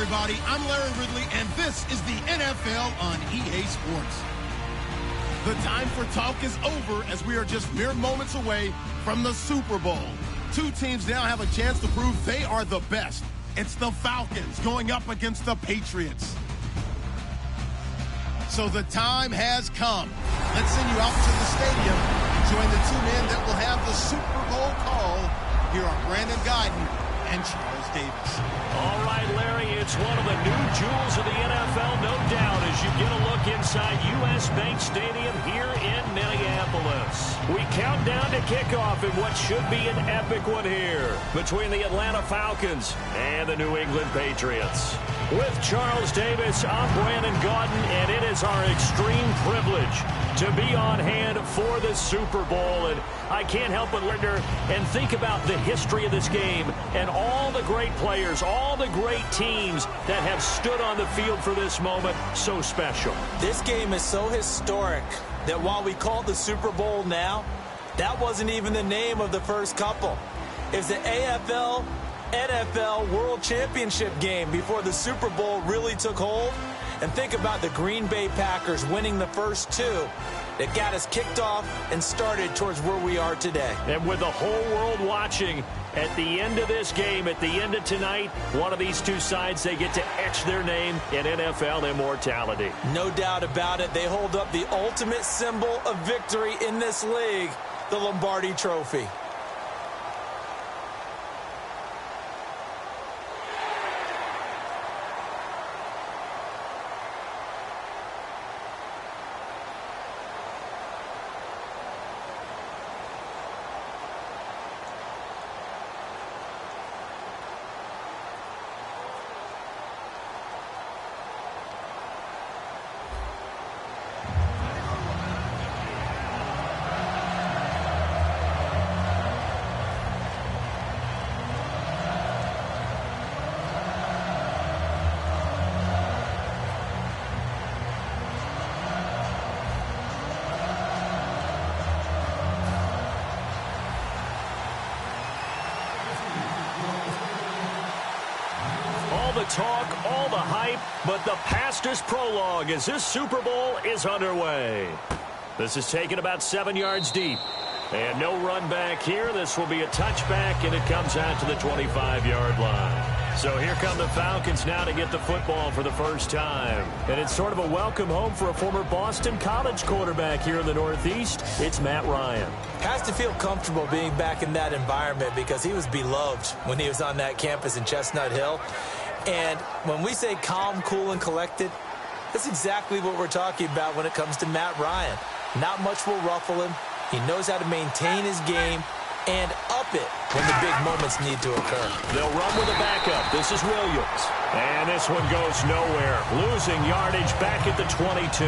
everybody. I'm Larry Ridley, and this is the NFL on EA Sports. The time for talk is over as we are just mere moments away from the Super Bowl. Two teams now have a chance to prove they are the best. It's the Falcons going up against the Patriots. So the time has come. Let's send you out to the stadium and join the two men that will have the Super Bowl call. Here are Brandon Guyton and Charles Davis. All right, Larry, it's one of the new jewels of the NFL, no doubt, as you get a look inside U.S. Bank Stadium here in Minneapolis. We count down to kickoff in what should be an epic one here between the Atlanta Falcons and the New England Patriots. With Charles Davis, I'm Brandon Guyton, and it is our extreme privilege to be on hand for the Super Bowl. And I can't help but wonder and think about the history of this game and all the great players, all the great teams that have stood on the field for this moment. So special. This game is so historic that while we call it the Super Bowl now, that wasn't even the name of the first couple. It's the AFL NFL World Championship game before the Super Bowl really took hold. And think about the Green Bay Packers winning the first two that got us kicked off and started towards where we are today. And with the whole world watching, at the end of this game, at the end of tonight, one of these two sides, they get to etch their name in NFL immortality. No doubt about it. They hold up the ultimate symbol of victory in this league, the Lombardi Trophy. The talk, all the hype, but the past is prologue as this Super Bowl is underway. This is taken about 7 yards deep. And no run back here. This will be a touchback, and it comes out to the 25-yard line. So here come the Falcons now to get the football for the first time. And it's sort of a welcome home for a former Boston College quarterback here in the Northeast. It's Matt Ryan. Has to feel comfortable being back in that environment because he was beloved when he was on that campus in Chestnut Hill. And when we say calm, cool, and collected, that's exactly what we're talking about when it comes to Matt Ryan. Not much will ruffle him. He knows how to maintain his game and up it when the big moments need to occur. They'll run with a backup. This is Williams. And this one goes nowhere. Losing yardage back at the 22.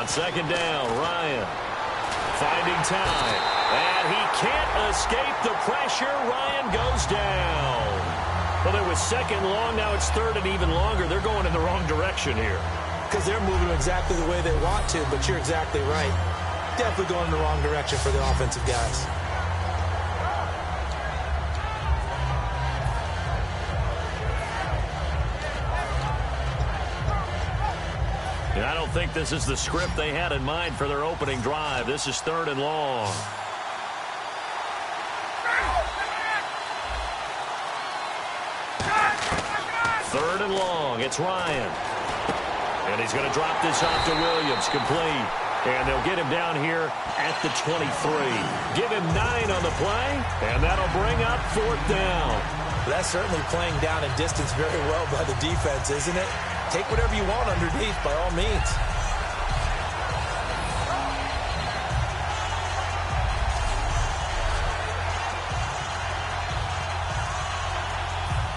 Second down, Ryan finding time, and he can't escape the pressure. Ryan goes down. Well, there was second long, now it's third and even longer. They're going in the wrong direction here. Because they're moving exactly the way they want to, but you're exactly right. Definitely going in the wrong direction for the offensive guys. I don't think this is the script they had in mind for their opening drive. This is third and long. Third and long. It's Ryan. And he's going to drop this off to Williams. Complete. And they'll get him down here at the 23. Give him 9 on the play, and that'll bring up fourth down. That's certainly playing down and distance very well by the defense, isn't it? Take whatever you want underneath, by all means.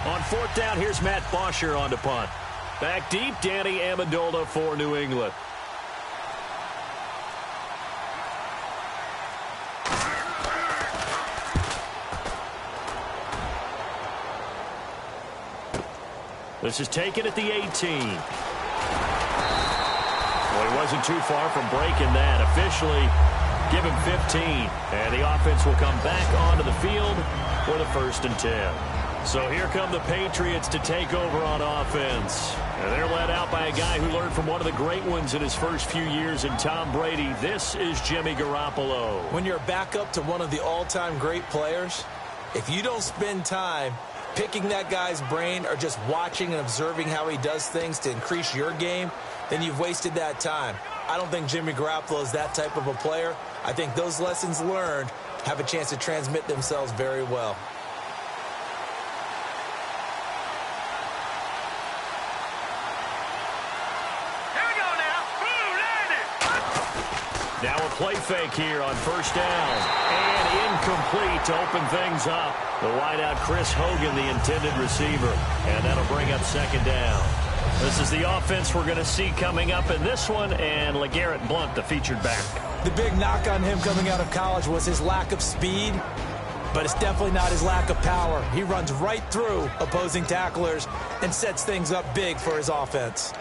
On fourth down, here's Matt Bosher on to punt. Back deep, Danny Amendola for New England. This is taken at the 18. Well, he wasn't too far from breaking that. Officially, give him 15. And the offense will come back onto the field for the 1st and 10. So here come the Patriots to take over on offense. And they're led out by a guy who learned from one of the great ones in his first few years in Tom Brady. This is Jimmy Garoppolo. When you're a backup to one of the all-time great players, if you don't spend time picking that guy's brain or just watching and observing how he does things to increase your game, then you've wasted that time. I don't think Jimmy Garoppolo is that type of a player. I think those lessons learned have a chance to transmit themselves very well. Now a play fake here on 1st down. And incomplete to open things up. The wideout Chris Hogan, the intended receiver. And that'll bring up 2nd down. This is the offense we're going to see coming up in this one. And LeGarrette Blount, the featured back. The big knock on him coming out of college was his lack of speed. But it's definitely not his lack of power. He runs right through opposing tacklers and sets things up big for his offense.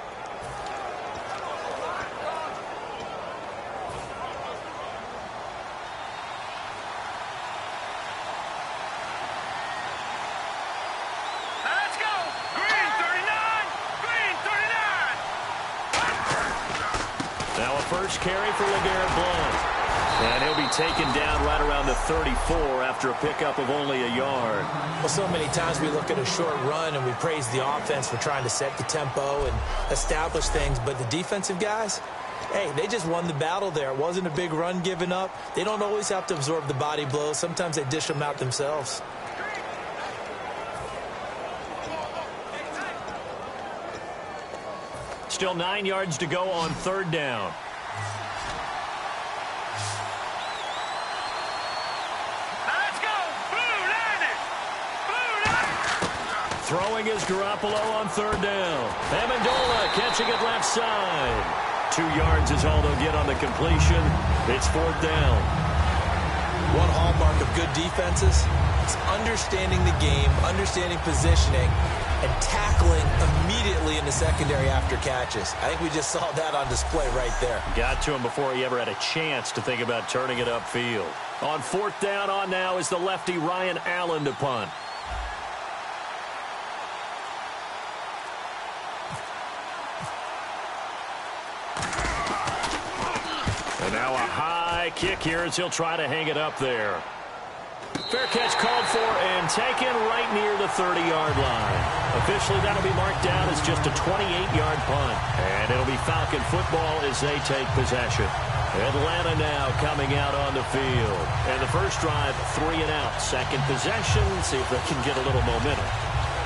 First carry for LeGarrette Blount. And he'll be taken down right around the 34 after a pickup of only a yard. Well, so many times we look at a short run and we praise the offense for trying to set the tempo and establish things. But the defensive guys, hey, they just won the battle there. It wasn't a big run given up. They don't always have to absorb the body blows. Sometimes they dish them out themselves. Still 9 yards to go on 3rd down. Throwing is Garoppolo on 3rd down. Amendola catching it left side. 2 yards is all they'll get on the completion. It's 4th down. One hallmark of good defenses is understanding the game, understanding positioning, and tackling immediately in the secondary after catches. I think we just saw that on display right there. Got to him before he ever had a chance to think about turning it upfield. On 4th down on now is the lefty Ryan Allen to punt. And now a high kick here as he'll try to hang it up there. Fair catch called for and taken right near the 30-yard line. Officially, that'll be marked down as just a 28-yard punt. And it'll be Falcon football as they take possession. Atlanta now coming out on the field. And the first drive, 3 and out. Second possession, see if they can get a little momentum.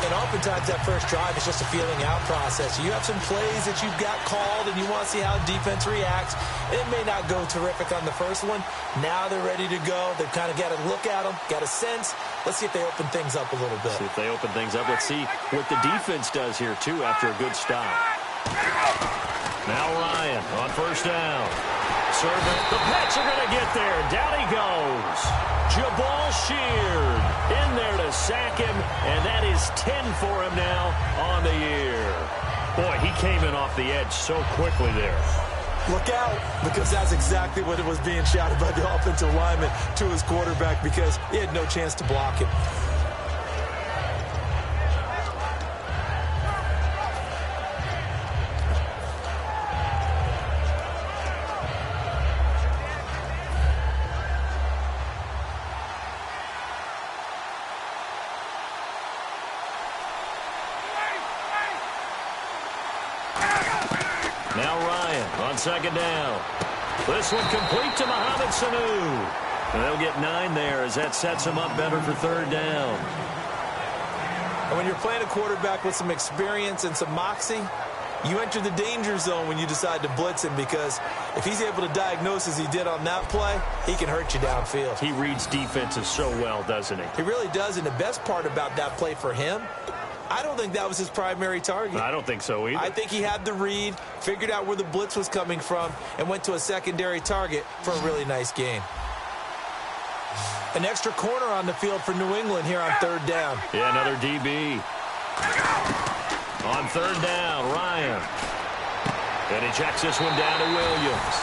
And oftentimes that first drive is just a feeling out process. You have some plays that you've got called and you want to see how defense reacts. It may not go terrific on the first one. Now they're ready to go. They've kind of got to look at them, got a sense. Let's see if they open things up a little bit. See if they open things up. Let's see what the defense does here, too, after a good stop. Now Ryan on 1st down. Serving. The Pets are going to get there. Down he goes. Jabal Sheard in there to sack him, and that is 10 for him now on the year. Boy, he came in off the edge so quickly there. Look out, because that's exactly what it was being shouted by the offensive lineman to his quarterback because he had no chance to block him. Now Ryan on 2nd down. This one complete to Mohamed Sanu. And they'll get 9 there as that sets him up better for 3rd down. And when you're playing a quarterback with some experience and some moxie, you enter the danger zone when you decide to blitz him because if he's able to diagnose as he did on that play, he can hurt you downfield. He reads defenses so well, doesn't he? He really does, and the best part about that play for him, I don't think that was his primary target. I don't think so either. I think he had the read, figured out where the blitz was coming from, and went to a secondary target for a really nice gain. An extra corner on the field for New England here on 3rd down. Yeah, another DB. On third down, Ryan. And he checks this one down to Williams.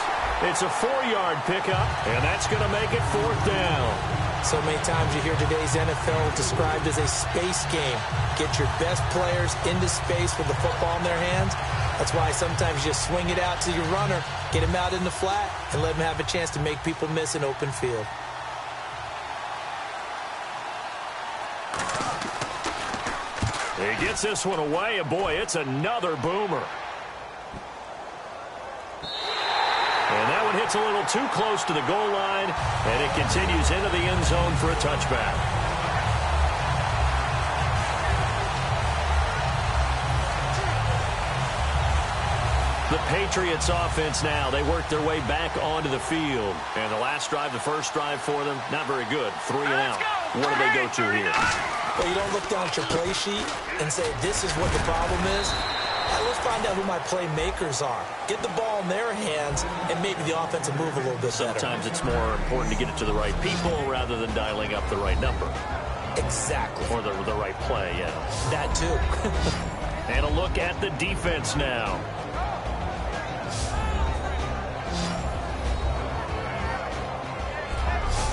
It's a 4-yard pickup, and that's going to make it fourth down. So many times you hear today's NFL described as a space game. Get your best players into space with the football in their hands. That's why sometimes you just swing it out to your runner, get him out in the flat, and let him have a chance to make people miss an open field. He gets this one away, and boy, it's another boomer. And that one hits a little too close to the goal line, and it continues into the end zone for a touchback. The Patriots offense now, they work their way back onto the field. And the last drive, the first drive for them, not very good. 3 and out. What do they go to here? Well, you don't look down at your play sheet and say, this is what the problem is. Let's find out who my playmakers are. Get the ball in their hands, and maybe the offense will move a little bit better. Sometimes it's more important to get it to the right people rather than dialing up the right number. Exactly. Or the right play, yeah. That too. And a look at the defense now.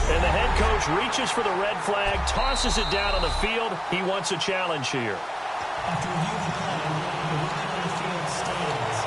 And the head coach reaches for the red flag, tosses it down on the field. He wants a challenge here. After reviewing the play, the ruling on the field stands.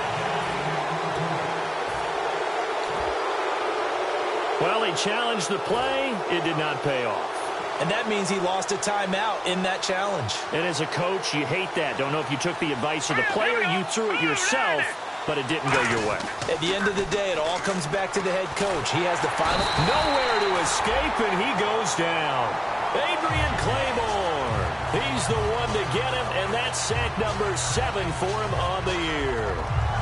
Well, he challenged the play. It did not pay off. And that means he lost a timeout in that challenge. And as a coach, you hate that. Don't know if you took the advice of the player, you threw it yourself, but it didn't go your way. At the end of the day, it all comes back to the head coach. He has the final. Nowhere to escape, and he goes down. Adrian Claiborne. He's the one to get him, and that's sack number 7 for him on the year.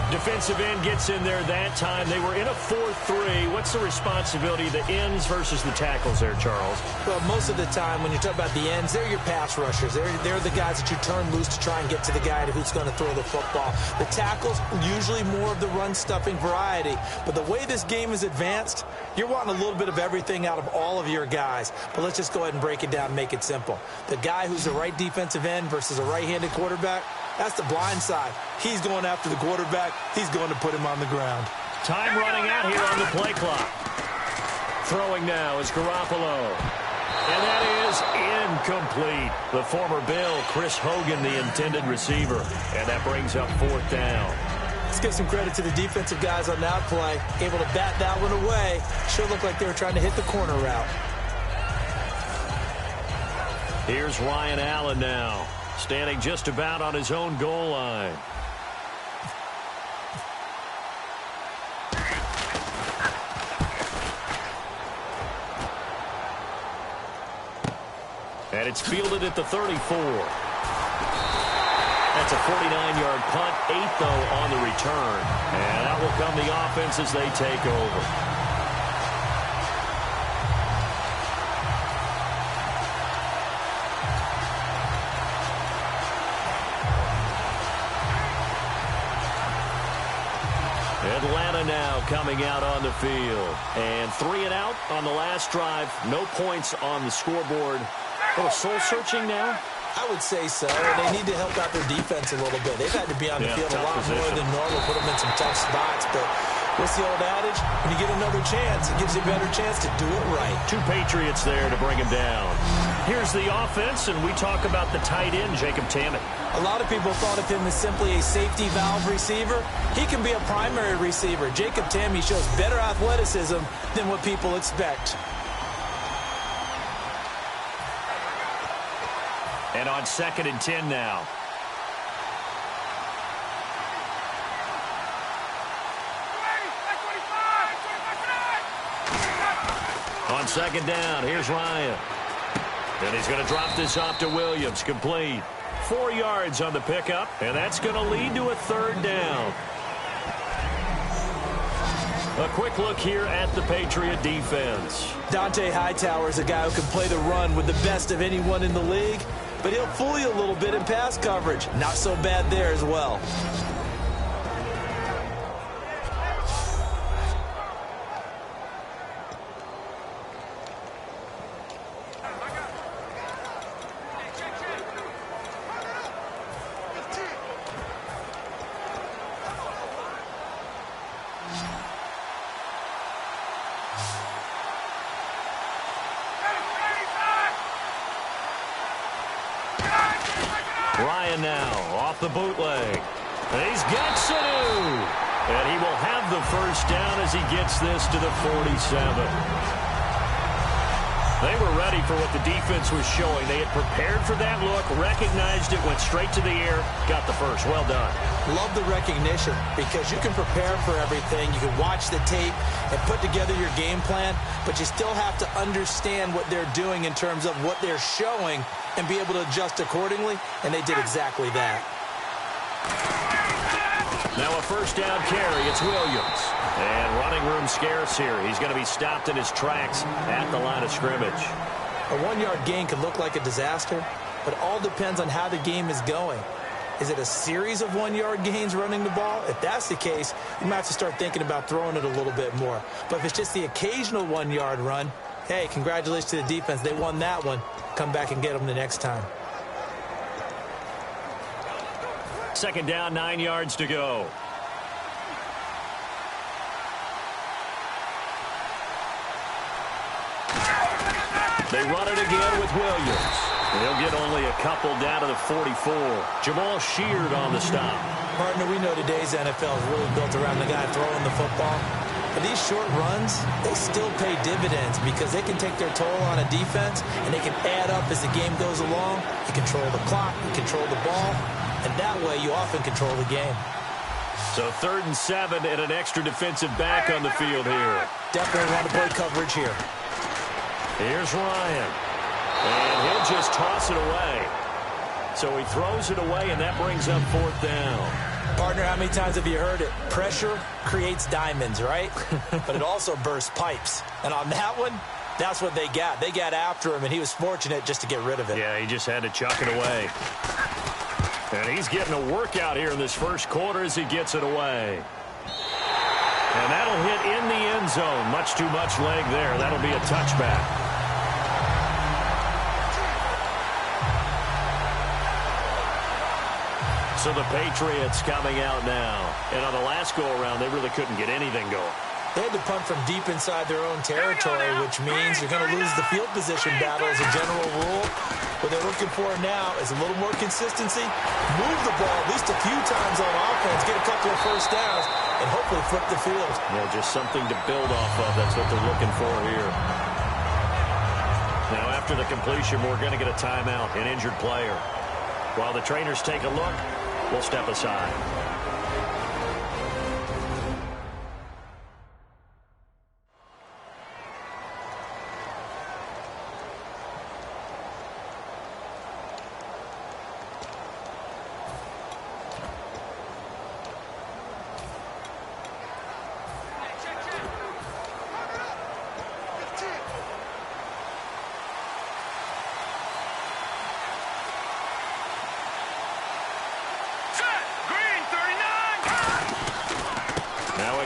Defensive end gets in there that time. They were in a 4-3. What's the responsibility of the ends versus the tackles there, Charles? Well, most of the time when you talk about the ends, they're your pass rushers. They're the guys that you turn loose to try and get to the guy who's going to throw the football. The tackles, usually more of the run-stuffing variety. But the way this game is advanced, you're wanting a little bit of everything out of all of your guys. But let's just go ahead and break it down and make it simple. The guy who's the right defensive end versus a right-handed quarterback, that's the blind side. He's going after the quarterback. He's going to put him on the ground. Time running out here on the play clock. Throwing now is Garoppolo. And that is incomplete. The former Bill, Chris Hogan, the intended receiver. And that brings up fourth down. Let's give some credit to the defensive guys on that play. Able to bat that one away. Sure looked like they were trying to hit the corner route. Here's Ryan Allen now, standing just about on his own goal line. And it's fielded at the 34. That's a 49-yard punt, 8 though on the return. And out will come the offense as they take over. Atlanta now coming out on the field. And 3 and out on the last drive. No points on the scoreboard. A little soul-searching now? I would say so. They need to help out their defense a little bit. They've had to be on the field a lot more than normal, put them in some tough spots. But what's the old adage? When you get another chance, it gives you a better chance to do it right. 2 Patriots there to bring him down. Here's the offense, and we talk about the tight end, Jacob Tammett. A lot of people thought of him as simply a safety valve receiver. He can be a primary receiver. Jacob Tammett shows better athleticism than what people expect. And on 2nd and 10 now. On 2nd down, here's Ryan. And he's going to drop this off to Williams, complete. 4 yards on the pickup, and that's going to lead to a 3rd down. A quick look here at the Patriot defense. Dante Hightower is a guy who can play the run with the best of anyone in the league, but he'll fool you a little bit in pass coverage. Not so bad there as well. Ryan now off the bootleg. And he's got Sanu. And he will have the first down as he gets this to the 47. They were ready for what the defense was showing. They had prepared for that look, recognized it, went straight to the air, got the first. Well done. Love the recognition because you can prepare for everything. You can watch the tape and put together your game plan, but you still have to understand what they're doing in terms of what they're showing and be able to adjust accordingly, and they did exactly that. Now a first down carry. It's Williams. And running room scarce here. He's going to be stopped in his tracks at the line of scrimmage. A one-yard gain could look like a disaster, but it all depends on how the game is going. Is it a series of one-yard gains running the ball? If that's the case, you might have to start thinking about throwing it a little bit more. But if it's just the occasional one-yard run, hey, congratulations to the defense. They won that one. Come back and get them the next time. Second down, 9 yards to go. They run it again with Williams. They'll get only a couple down to the 44. Jamal Sheard on the stop. Partner, we know today's NFL is really built around the guy throwing the football. But these short runs, they still pay dividends because they can take their toll on a defense, and they can add up as the game goes along. You control the clock, you control the ball, and that way you often control the game. So 3rd and 7 and an extra defensive back on the field here. Definitely want to play coverage here. Here's Ryan. And he'll just toss it away. So he throws it away, and that brings up 4th down. Partner, how many times have you heard it? Pressure creates diamonds, right? But it also bursts pipes. And on that one, that's what they got. They got after him, and he was fortunate just to get rid of it. Yeah, he just had to chuck it away. And he's getting a workout here in this first quarter as he gets it away. And that'll hit in the end zone. Much too much leg there. That'll be a touchback. So the Patriots coming out now. And on the last go-around, they really couldn't get anything going. They had to punt from deep inside their own territory, which means you're going to lose the field position battle as a general rule. What they're looking for now is a little more consistency, move the ball at least a few times on offense, get a couple of first downs, and hopefully flip the field. Yeah, just something to build off of. That's what they're looking for here. Now, after the completion, we're going to get a timeout, an injured player. While the trainers take a look, we'll step aside.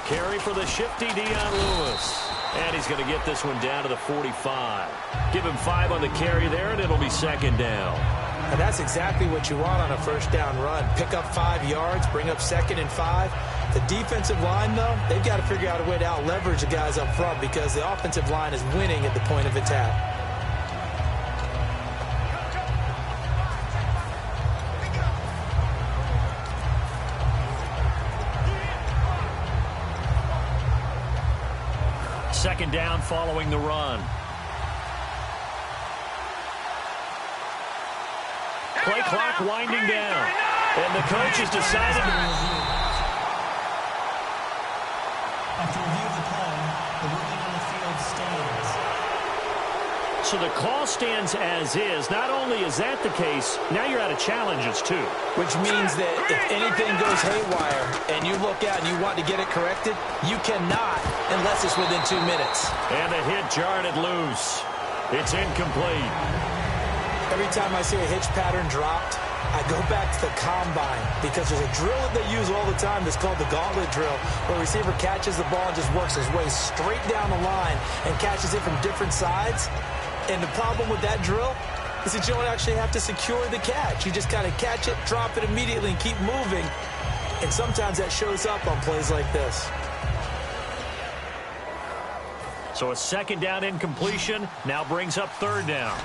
Carry for the shifty Dion Lewis. And he's going to get this one down to the 45. Give him 5 on the carry there, and it'll be 2nd down. And that's exactly what you want on a first down run. Pick up 5 yards, bring up 2nd and 5. The defensive line, though, they've got to figure out a way to out-leverage the guys up front because the offensive line is winning at the point of attack. Second down following the run. Play clock winding down. And the coach has decided After review of the play, the ruling on the field stands. So the call stands as is. Not only is that the case, now you're out of challenges too. Which means that if anything goes haywire and you look out and you want to get it corrected, you cannot unless it's within 2 minutes. And the hit jarred it loose. It's incomplete. Every time I see a hitch pattern dropped, I go back to the combine because there's a drill that they use all the time that's called the gauntlet drill, where a receiver catches the ball and just works his way straight down the line and catches it from different sides. And the problem with that drill is that you don't actually have to secure the catch. You just kind of catch it, drop it immediately, and keep moving. And sometimes that shows up on plays like this. So a second down incompletion now brings up third down.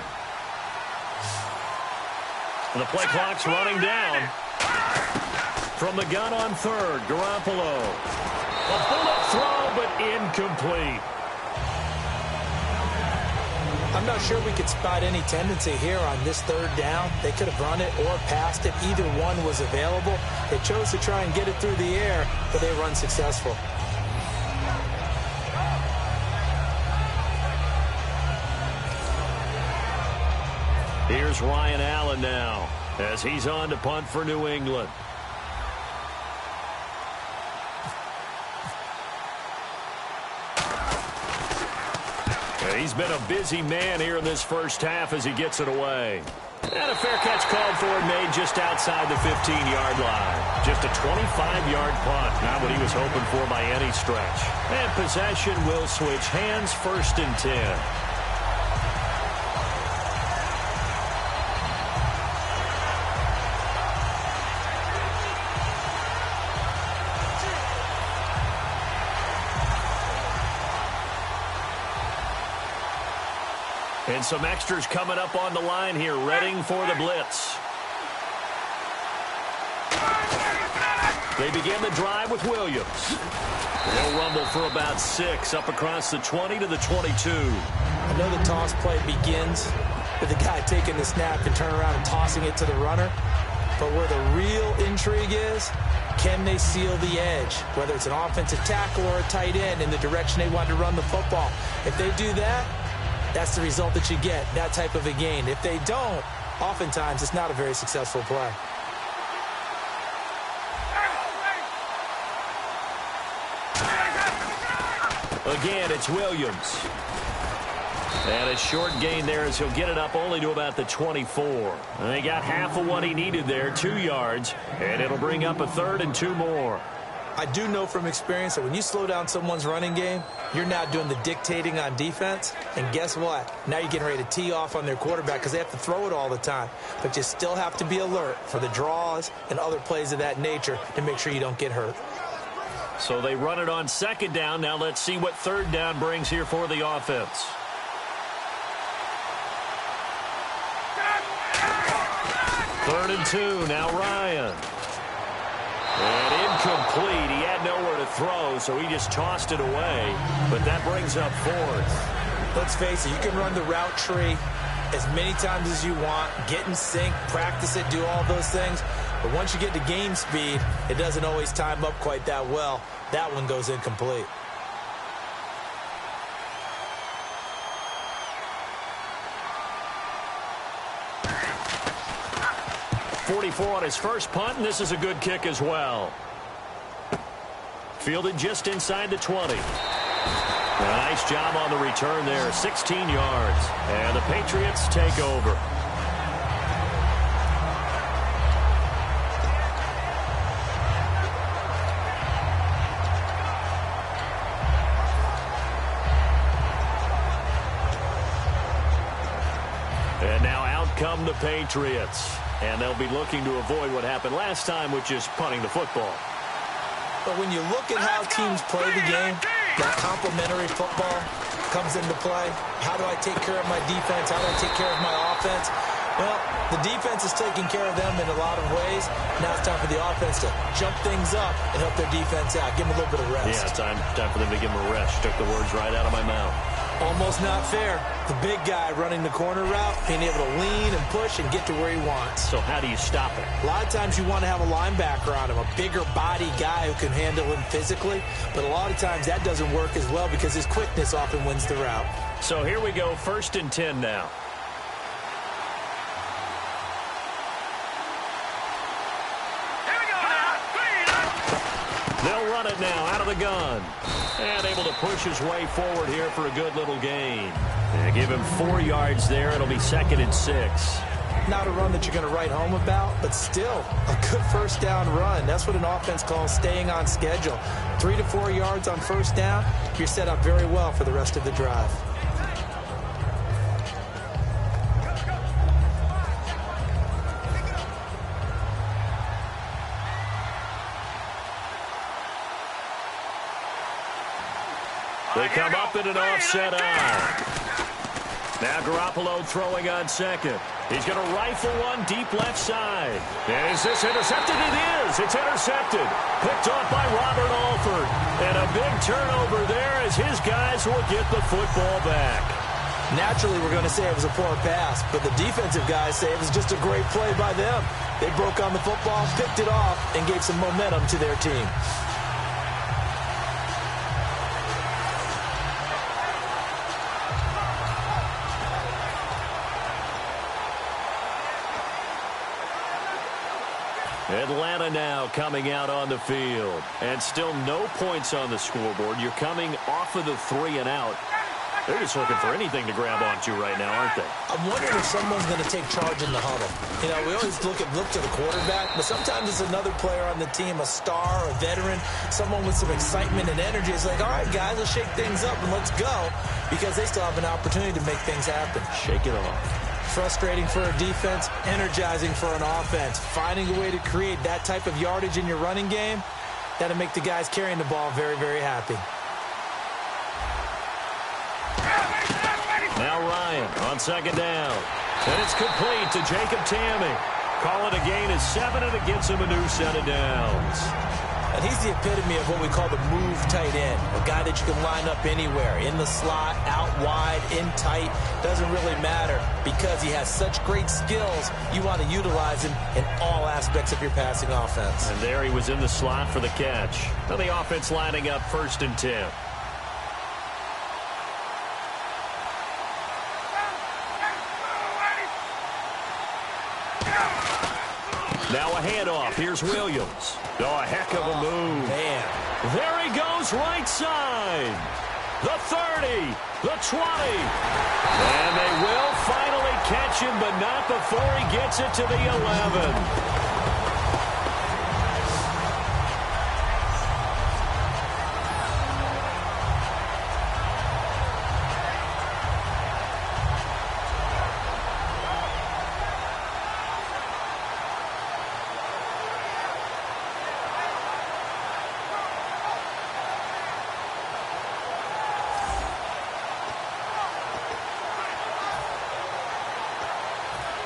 The play clock's running down. From the gun on third, Garoppolo. A bullet throw, but incomplete. I'm not sure we could spot any tendency here on this third down. They could have run it or passed it. Either one was available. They chose to try and get it through the air, but they were unsuccessful. Here's Ryan Allen now as he's on to punt for New England. He's been a busy man here in this first half as he gets it away. And a fair catch called for and made just outside the 15-yard line. Just a 25-yard punt, not what he was hoping for by any stretch. And possession will switch hands, 1st and 10. And some extras coming up on the line here, readying for the blitz. They begin the drive with Williams. They'll rumble for about 6 up across the 20 to the 22. I know the toss play begins with the guy taking the snap and turning around and tossing it to the runner. But where the real intrigue is, can they seal the edge? Whether it's an offensive tackle or a tight end in the direction they want to run the football. If they do that, that's the result that you get, that type of a gain. If they don't, oftentimes it's not a very successful play. Again, it's Williams. And a short gain there as he'll get it up only to about the 24. And they got half of what he needed there, 2 yards, and it'll bring up a 3rd and 2 more. I do know from experience that when you slow down someone's running game, you're now doing the dictating on defense. And guess what? Now you're getting ready to tee off on their quarterback because they have to throw it all the time. But you still have to be alert for the draws and other plays of that nature to make sure you don't get hurt. So they run it on 2nd down. Now let's see what 3rd down brings here for the offense. 3rd and 2. Now Ryan. And incomplete. He had nowhere to throw, so he just tossed it away. But that brings up 4th. Let's face it, you can run the route tree as many times as you want, get in sync, practice it, do all those things. But once you get to game speed, it doesn't always time up quite that well. That one goes incomplete. 44 on his first punt, and this is a good kick as well. Fielded just inside the 20. A nice job on the return there, 16 yards. And the Patriots take over. And now out come the Patriots. And they'll be looking to avoid what happened last time, which is punting the football. But when you look at how teams play the game, that complementary football comes into play. How do I take care of my defense? How do I take care of my offense? Well, the defense is taking care of them in a lot of ways. Now it's time for the offense to jump things up and help their defense out. Give them a little bit of rest. Yeah, time for them to give them a rest. Took the words right out of my mouth. Almost not fair. The big guy running the corner route, being able to lean and push and get to where he wants. So how do you stop it? A lot of times you want to have a linebacker on him, a bigger body guy who can handle him physically. But a lot of times that doesn't work as well because his quickness often wins the route. So here we go, 1st and 10 now. They'll run it now out of the gun. And able to push his way forward here for a good little gain. And give him 4 yards there. It'll be 2nd and 6. Not a run that you're going to write home about, but still a good first down run. That's what an offense calls staying on schedule. 3 to 4 yards on first down, you're set up very well for the rest of the drive. They come up in an offset eye. Now Garoppolo throwing on second. He's going to rifle one deep left side. Is this intercepted? It is. It's intercepted. Picked off by Robert Alford. And a big turnover there as his guys will get the football back. Naturally, we're going to say it was a poor pass, but the defensive guys say it was just a great play by them. They broke on the football, picked it off, and gave some momentum to their team. Atlanta now coming out on the field. And still no points on the scoreboard. You're coming off of the 3 and out. They're just looking for anything to grab onto right now, aren't they? I'm wondering if someone's going to take charge in the huddle. You know, we always look to the quarterback, but sometimes it's another player on the team, a star, a veteran, someone with some excitement and energy. It's like, all right, guys, let's shake things up and let's go, because they still have an opportunity to make things happen. Shake it off. Frustrating for a defense, energizing for an offense. Finding a way to create that type of yardage in your running game, that'll make the guys carrying the ball very, very happy. Now Ryan on second down. And it's complete to Jacob Tamme. Call it a gain of 7, and it gets him a new set of downs. And he's the epitome of what we call the move tight end. A guy that you can line up anywhere. In the slot, out wide, in tight. Doesn't really matter because he has such great skills. You want to utilize him in all aspects of your passing offense. And there he was in the slot for the catch. Now the offense lining up 1st and 10. Now a handoff. Here's Williams. Oh, a heck of a move. Man. There he goes, right side. The 30, the 20. And they will finally catch him, but not before he gets it to the 11.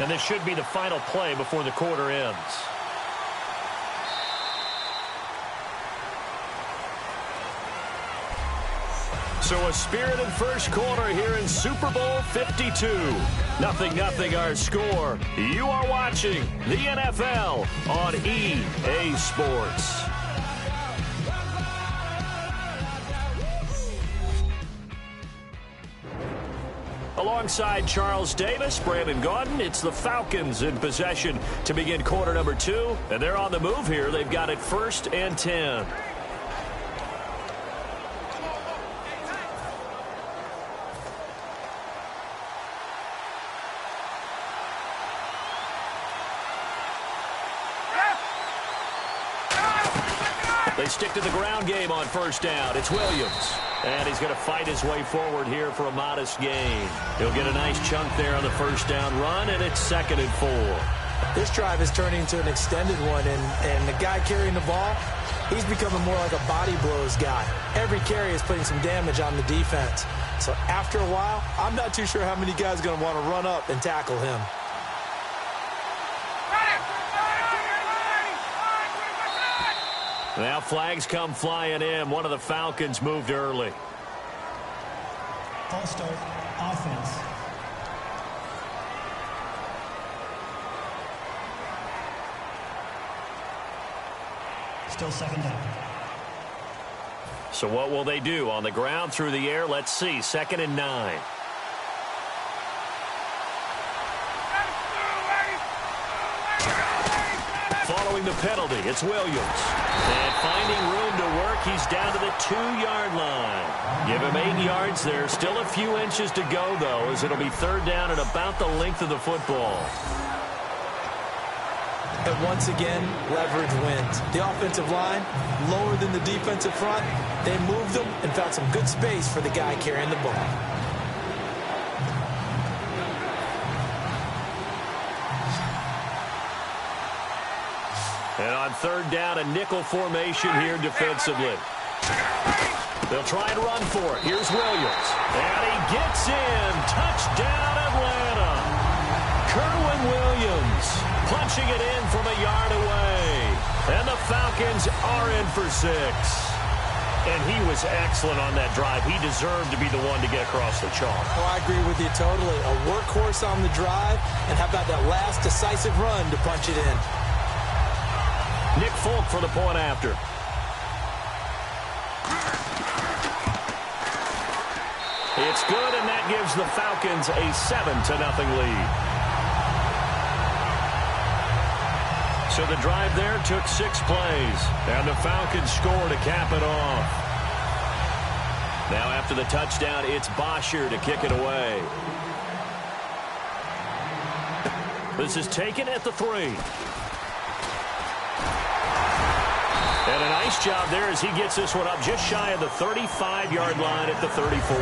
And this should be the final play before the quarter ends. So a spirited first quarter here in Super Bowl 52. 0-0 our score. You are watching the NFL on EA Sports. Alongside Charles Davis, Brandon Gaudin, it's the Falcons in possession to begin quarter number 2. And they're on the move here. They've got it 1st and 10. They stick to the ground game on 1st down. It's Williams. And he's going to fight his way forward here for a modest gain. He'll get a nice chunk there on the 1st down run, and it's 2nd and 4. This drive is turning into an extended one, and the guy carrying the ball, he's becoming more like a body blows guy. Every carry is putting some damage on the defense. So after a while, I'm not too sure how many guys are going to want to run up and tackle him. Now flags come flying in. One of the Falcons moved early. False start, offense. Still 2nd down. So what will they do? On the ground, through the air? Let's see. 2nd and 9. Following the penalty, it's Williams. And finding room to work, he's down to the 2-yard line. Give him 8 yards there. Still a few inches to go, though, as it'll be 3rd down and about the length of the football. And once again, leverage wins. The offensive line, lower than the defensive front. They moved them and found some good space for the guy carrying the ball. And on 3rd down, a nickel formation here defensively. They'll try and run for it. Here's Williams. And he gets in. Touchdown, Atlanta. Kerwin Williams punching it in from a yard away. And the Falcons are in for 6. And he was excellent on that drive. He deserved to be the one to get across the chalk. Oh, I agree with you totally. A workhorse on the drive. And how about that last decisive run to punch it in? Nick Folk for the point after. It's good, and that gives the Falcons a 7-0 lead. So the drive there took 6 plays, and the Falcons score to cap it off. Now after the touchdown, it's Bosher to kick it away. This is taken at the 3. And a nice job there as he gets this one up just shy of the 35-yard line at the 34.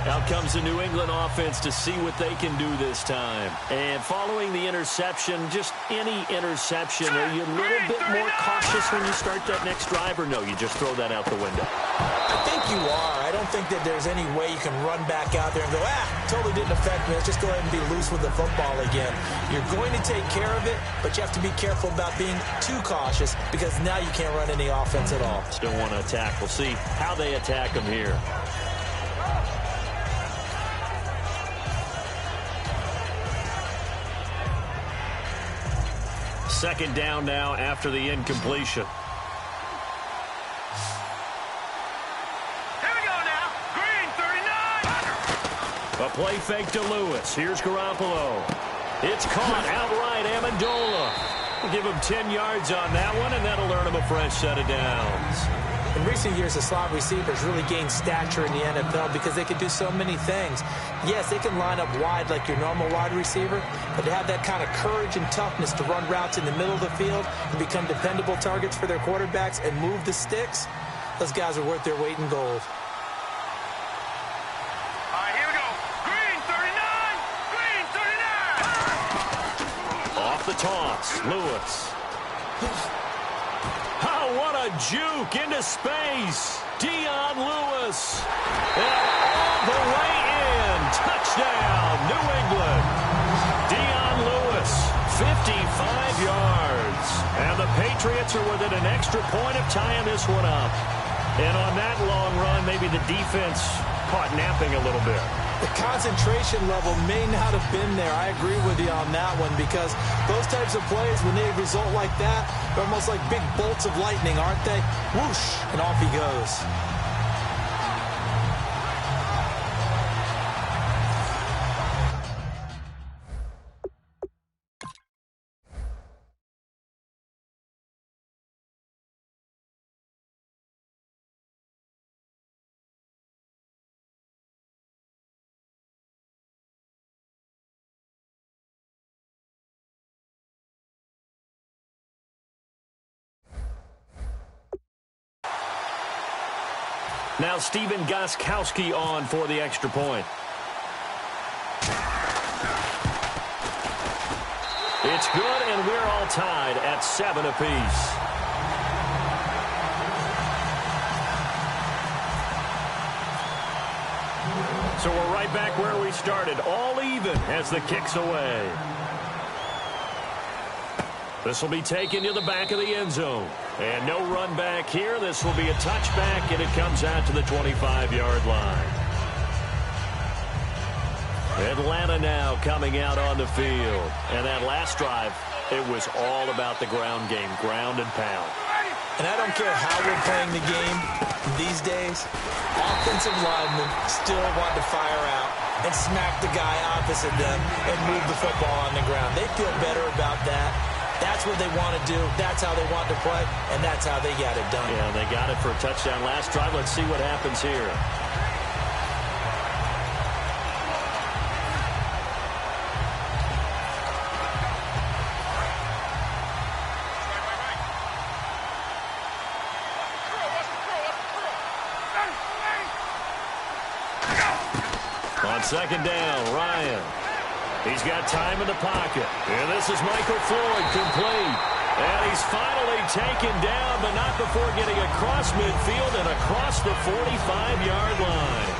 Out comes the New England offense to see what they can do this time. And following the interception, just any interception, are you a little bit more cautious when you start that next drive, or no, you just throw that out the window? I think you are. I don't think that there's any way you can run back out there and go, totally didn't affect me. Let's just go ahead and be loose with the football again. You're going to take care of it, but you have to be careful about being too cautious because now you can't run any offense at all. Still want to attack. We'll see how they attack them here. Second down now after the incompletion. Here we go now. Green, 39. A play fake to Lewis. Here's Garoppolo. It's caught outright. Amendola. We'll give him 10 yards on that one, and that'll earn him a fresh set of downs. In recent years, the slot receivers really gained stature in the NFL because they can do so many things. Yes, they can line up wide like your normal wide receiver, but to have that kind of courage and toughness to run routes in the middle of the field and become dependable targets for their quarterbacks and move the sticks, those guys are worth their weight in gold. All right, here we go. Green, 39. Green, 39. Off the toss. Lewis. Oh, what a juke into space. Dion Lewis. And all the way in. Touchdown, New England. Dion Lewis, 55 yards. And the Patriots are within an extra point of tying this one up. And on that long run, maybe the defense caught napping a little bit. The concentration level may not have been there. I agree with you on that one because those types of plays, when they result like that, they're almost like big bolts of lightning, aren't they? Whoosh, and off he goes. Now Stephen Gostkowski on for the extra point. It's good, and we're all tied at 7 apiece. So we're right back where we started, all even as the kick's away. This will be taken to the back of the end zone. And no run back here. This will be a touchback, and it comes out to the 25-yard line. Atlanta now coming out on the field. And that last drive, it was all about the ground game, ground and pound. And I don't care how we're playing the game these days, offensive linemen still want to fire out and smack the guy opposite them and move the football on the ground. They feel better about that. That's what they want to do. That's how they want to play, and that's how they got it done. Yeah, they got it for a touchdown last drive. Let's see what happens here. On second down, Ryan. He's got time in the pocket. And this is Michael Floyd, complete. And he's finally taken down, but not before getting across midfield and across the 45-yard line.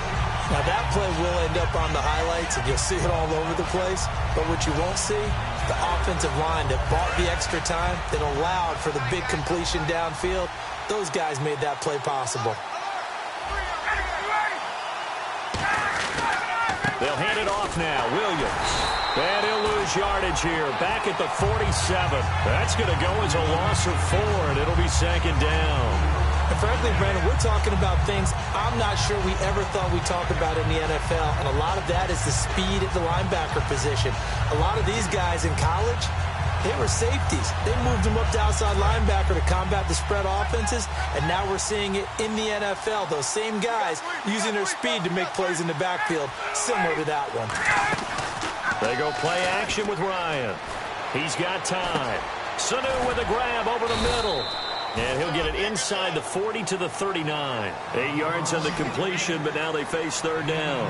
Now, that play will end up on the highlights, and you'll see it all over the place. But what you won't see, the offensive line that bought the extra time, that allowed for the big completion downfield, those guys made that play possible. They'll hand it off now. Williams. And he'll lose yardage here. Back at the 47. That's going to go as a loss of 4, and it'll be second down. And frankly, Brandon, we're talking about things I'm not sure we ever thought we'd talk about in the NFL, and a lot of that is the speed at the linebacker position. A lot of these guys in college, they were safeties. They moved them up to outside linebacker to combat the spread offenses, and now we're seeing it in the NFL. Those same guys using their speed to make plays in the backfield, similar to that one. They go play action with Ryan. He's got time. Sanu with a grab over the middle. And he'll get it inside the 40 to the 39. 8 yards on the completion, but now they face third down.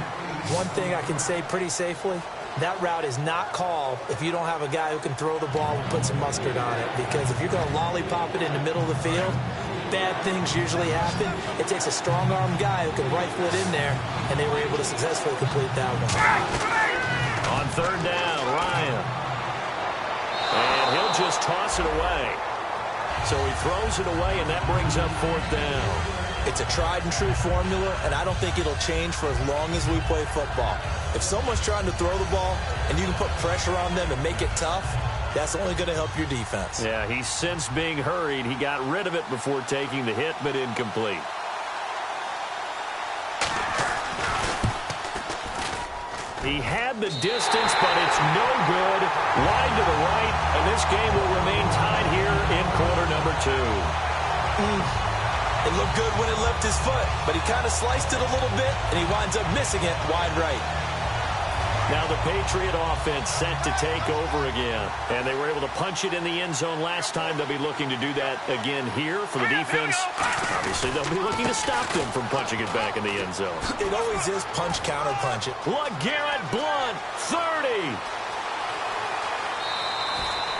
One thing I can say pretty safely, that route is not called if you don't have a guy who can throw the ball and put some mustard on it. Because if you're going to lollipop it in the middle of the field, bad things usually happen. It takes a strong-armed guy who can rifle it in there, and they were able to successfully complete that one. On third down, Ryan. And he'll just toss it away. So he throws it away, and that brings up fourth down. It's a tried-and-true formula, and I don't think it'll change for as long as we play football. If someone's trying to throw the ball and you can put pressure on them and make it tough, that's only going to help your defense. Yeah, he's since being hurried. He got rid of it before taking the hit, but incomplete. He had the distance, but it's no good. Wide to the right, and this game will remain tied here in quarter number 2. It looked good when it left his foot, but he kind of sliced it a little bit, and he winds up missing it wide right. Now the Patriot offense set to take over again, and they were able to punch it in the end zone last time. They'll be looking to do that again here for the defense. Obviously, they'll be looking to stop them from punching it back in the end zone. It always is punch, counter, punch it. LeGarrette Blount, 30.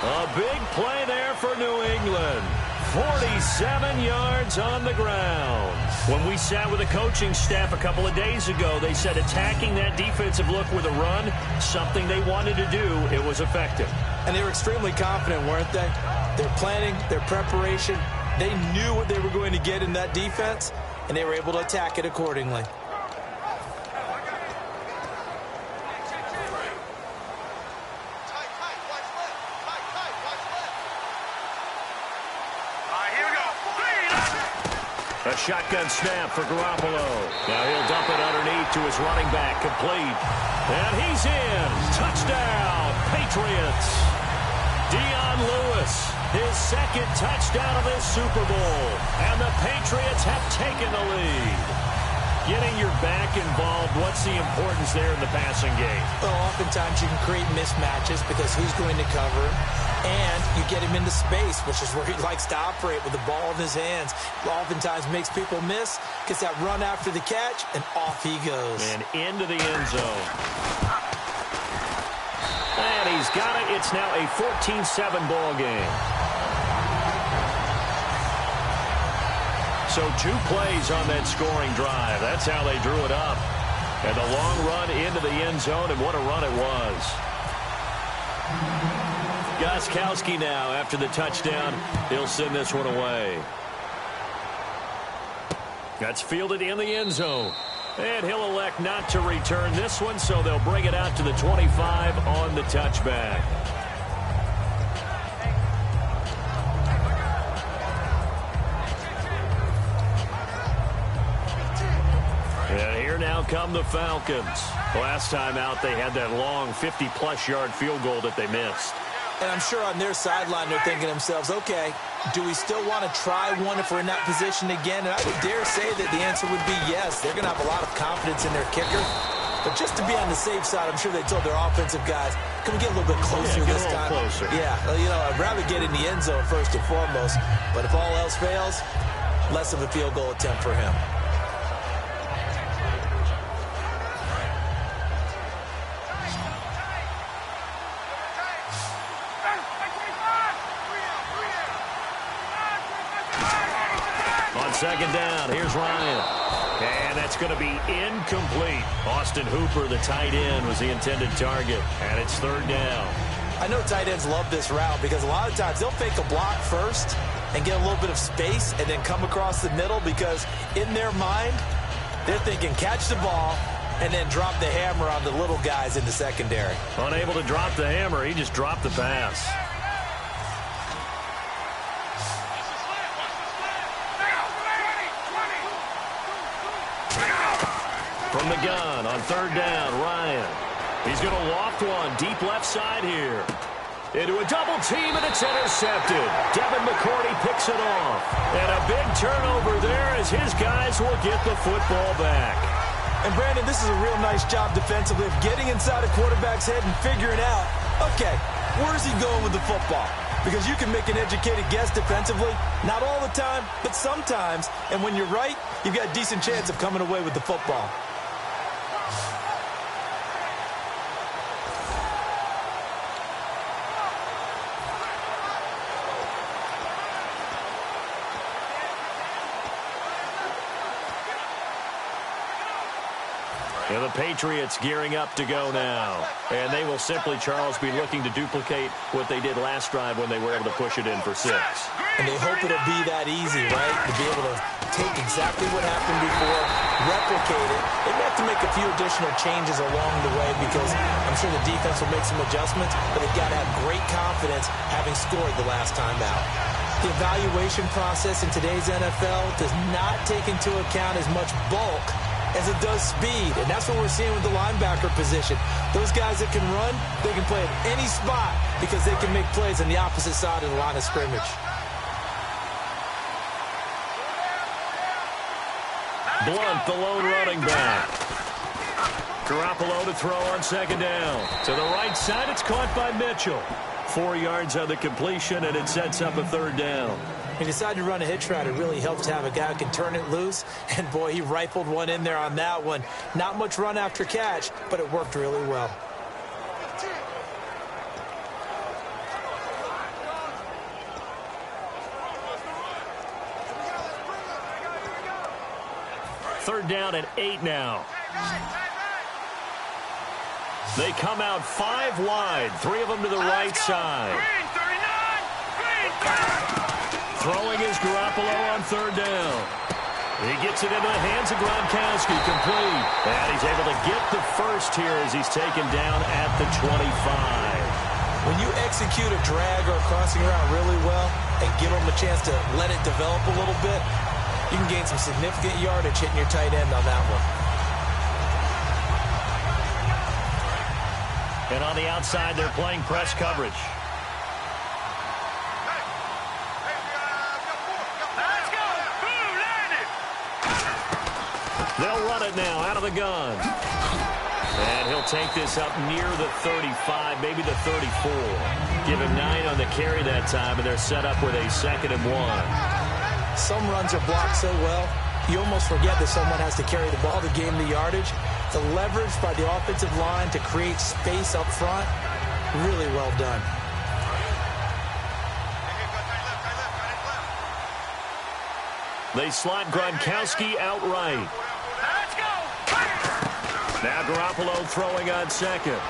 A big play there for New England. 47 yards on the ground. When we sat with the coaching staff a couple of days ago, they said attacking that defensive look with a run, something they wanted to do, it was effective. And they were extremely confident, weren't they? Their planning, their preparation, they knew what they were going to get in that defense, and they were able to attack it accordingly. A shotgun snap for Garoppolo. Now he'll dump it underneath to his running back, complete. And he's in. Touchdown, Patriots. Dion Lewis, his second touchdown of this Super Bowl. And the Patriots have taken the lead. Getting your back involved, what's the importance there in the passing game? Well, oftentimes you can create mismatches because who's going to cover him? And you get him into space, which is where he likes to operate with the ball in his hands. Oftentimes makes people miss, gets that run after the catch, and off he goes. And into the end zone. And he's got it. It's now a 14-7 ball game. So 2 plays on that scoring drive. That's how they drew it up. And the long run into the end zone, and what a run it was. Gostkowski now, after the touchdown, he'll send this one away. That's fielded in the end zone. And he'll elect not to return this one, so they'll bring it out to the 25 on the touchback. And here now come the Falcons. Last time out, they had that long 50-plus yard field goal that they missed. And I'm sure on their sideline they're thinking to themselves, okay, do we still want to try one if we're in that position again? And I would dare say that the answer would be yes. They're going to have a lot of confidence in their kicker. But just to be on the safe side, I'm sure they told their offensive guys, can we get a little bit closer this time? Closer. Yeah, you know, I'd rather get in the end zone first and foremost. But if all else fails, less of a field goal attempt for him. second down. Here's Ryan. And that's going to be incomplete. Austin Hooper, the tight end, was the intended target. And it's third down. I know tight ends love this route because a lot of times they'll fake a block first and get a little bit of space and then come across the middle because in their mind, they're thinking catch the ball and then drop the hammer on the little guys in the secondary. Unable to drop the hammer, he just dropped the pass. From the gun on third down, Ryan. He's going to loft one deep left side here. Into a double team, and it's intercepted. Devin McCourty picks it off. And a big turnover there as his guys will get the football back. And, Brandon, this is a real nice job defensively of getting inside a quarterback's head and figuring out, okay, where's he going with the football? Because you can make an educated guess defensively. Not all the time, but sometimes. And when you're right, you've got a decent chance of coming away with the football. And the Patriots gearing up to go now. And they will simply, Charles, be looking to duplicate what they did last drive when they were able to push it in for 6. And they hope it'll be that easy, right? To be able to take exactly what happened before, replicate it. They may have to make a few additional changes along the way because I'm sure the defense will make some adjustments, but they've got to have great confidence having scored the last time out. The evaluation process in today's NFL does not take into account as much bulk as it does speed, and that's what we're seeing with the linebacker position. Those guys that can run, they can play at any spot because they can make plays on the opposite side of the line of scrimmage. Blunt, the lone running back. Garoppolo to throw on second down. To the right side, it's caught by Mitchell. 4 yards on the completion, and it sets up a third down. He decided to run a hitch route. It really helps to have a guy who can turn it loose. And, boy, he rifled one in there on that one. Not much run after catch, but it worked really well. Third down and 8 now. They come out 5 wide. 3 of them to the right side. Throwing is Garoppolo on third down. He gets it into the hands of Gronkowski, complete. And he's able to get the first here as he's taken down at the 25. When you execute a drag or a crossing route really well and give them a chance to let it develop a little bit, you can gain some significant yardage hitting your tight end on that one. And on the outside, they're playing press coverage. They'll run it now out of the gun. And he'll take this up near the 35, maybe the 34. Give him 9 on the carry that time, and they're set up with a 2nd and 1. Some runs are blocked so well, you almost forget that someone has to carry the ball to gain the yardage. The leverage by the offensive line to create space up front, really well done. They slot Gronkowski outright. Now Garoppolo throwing on second.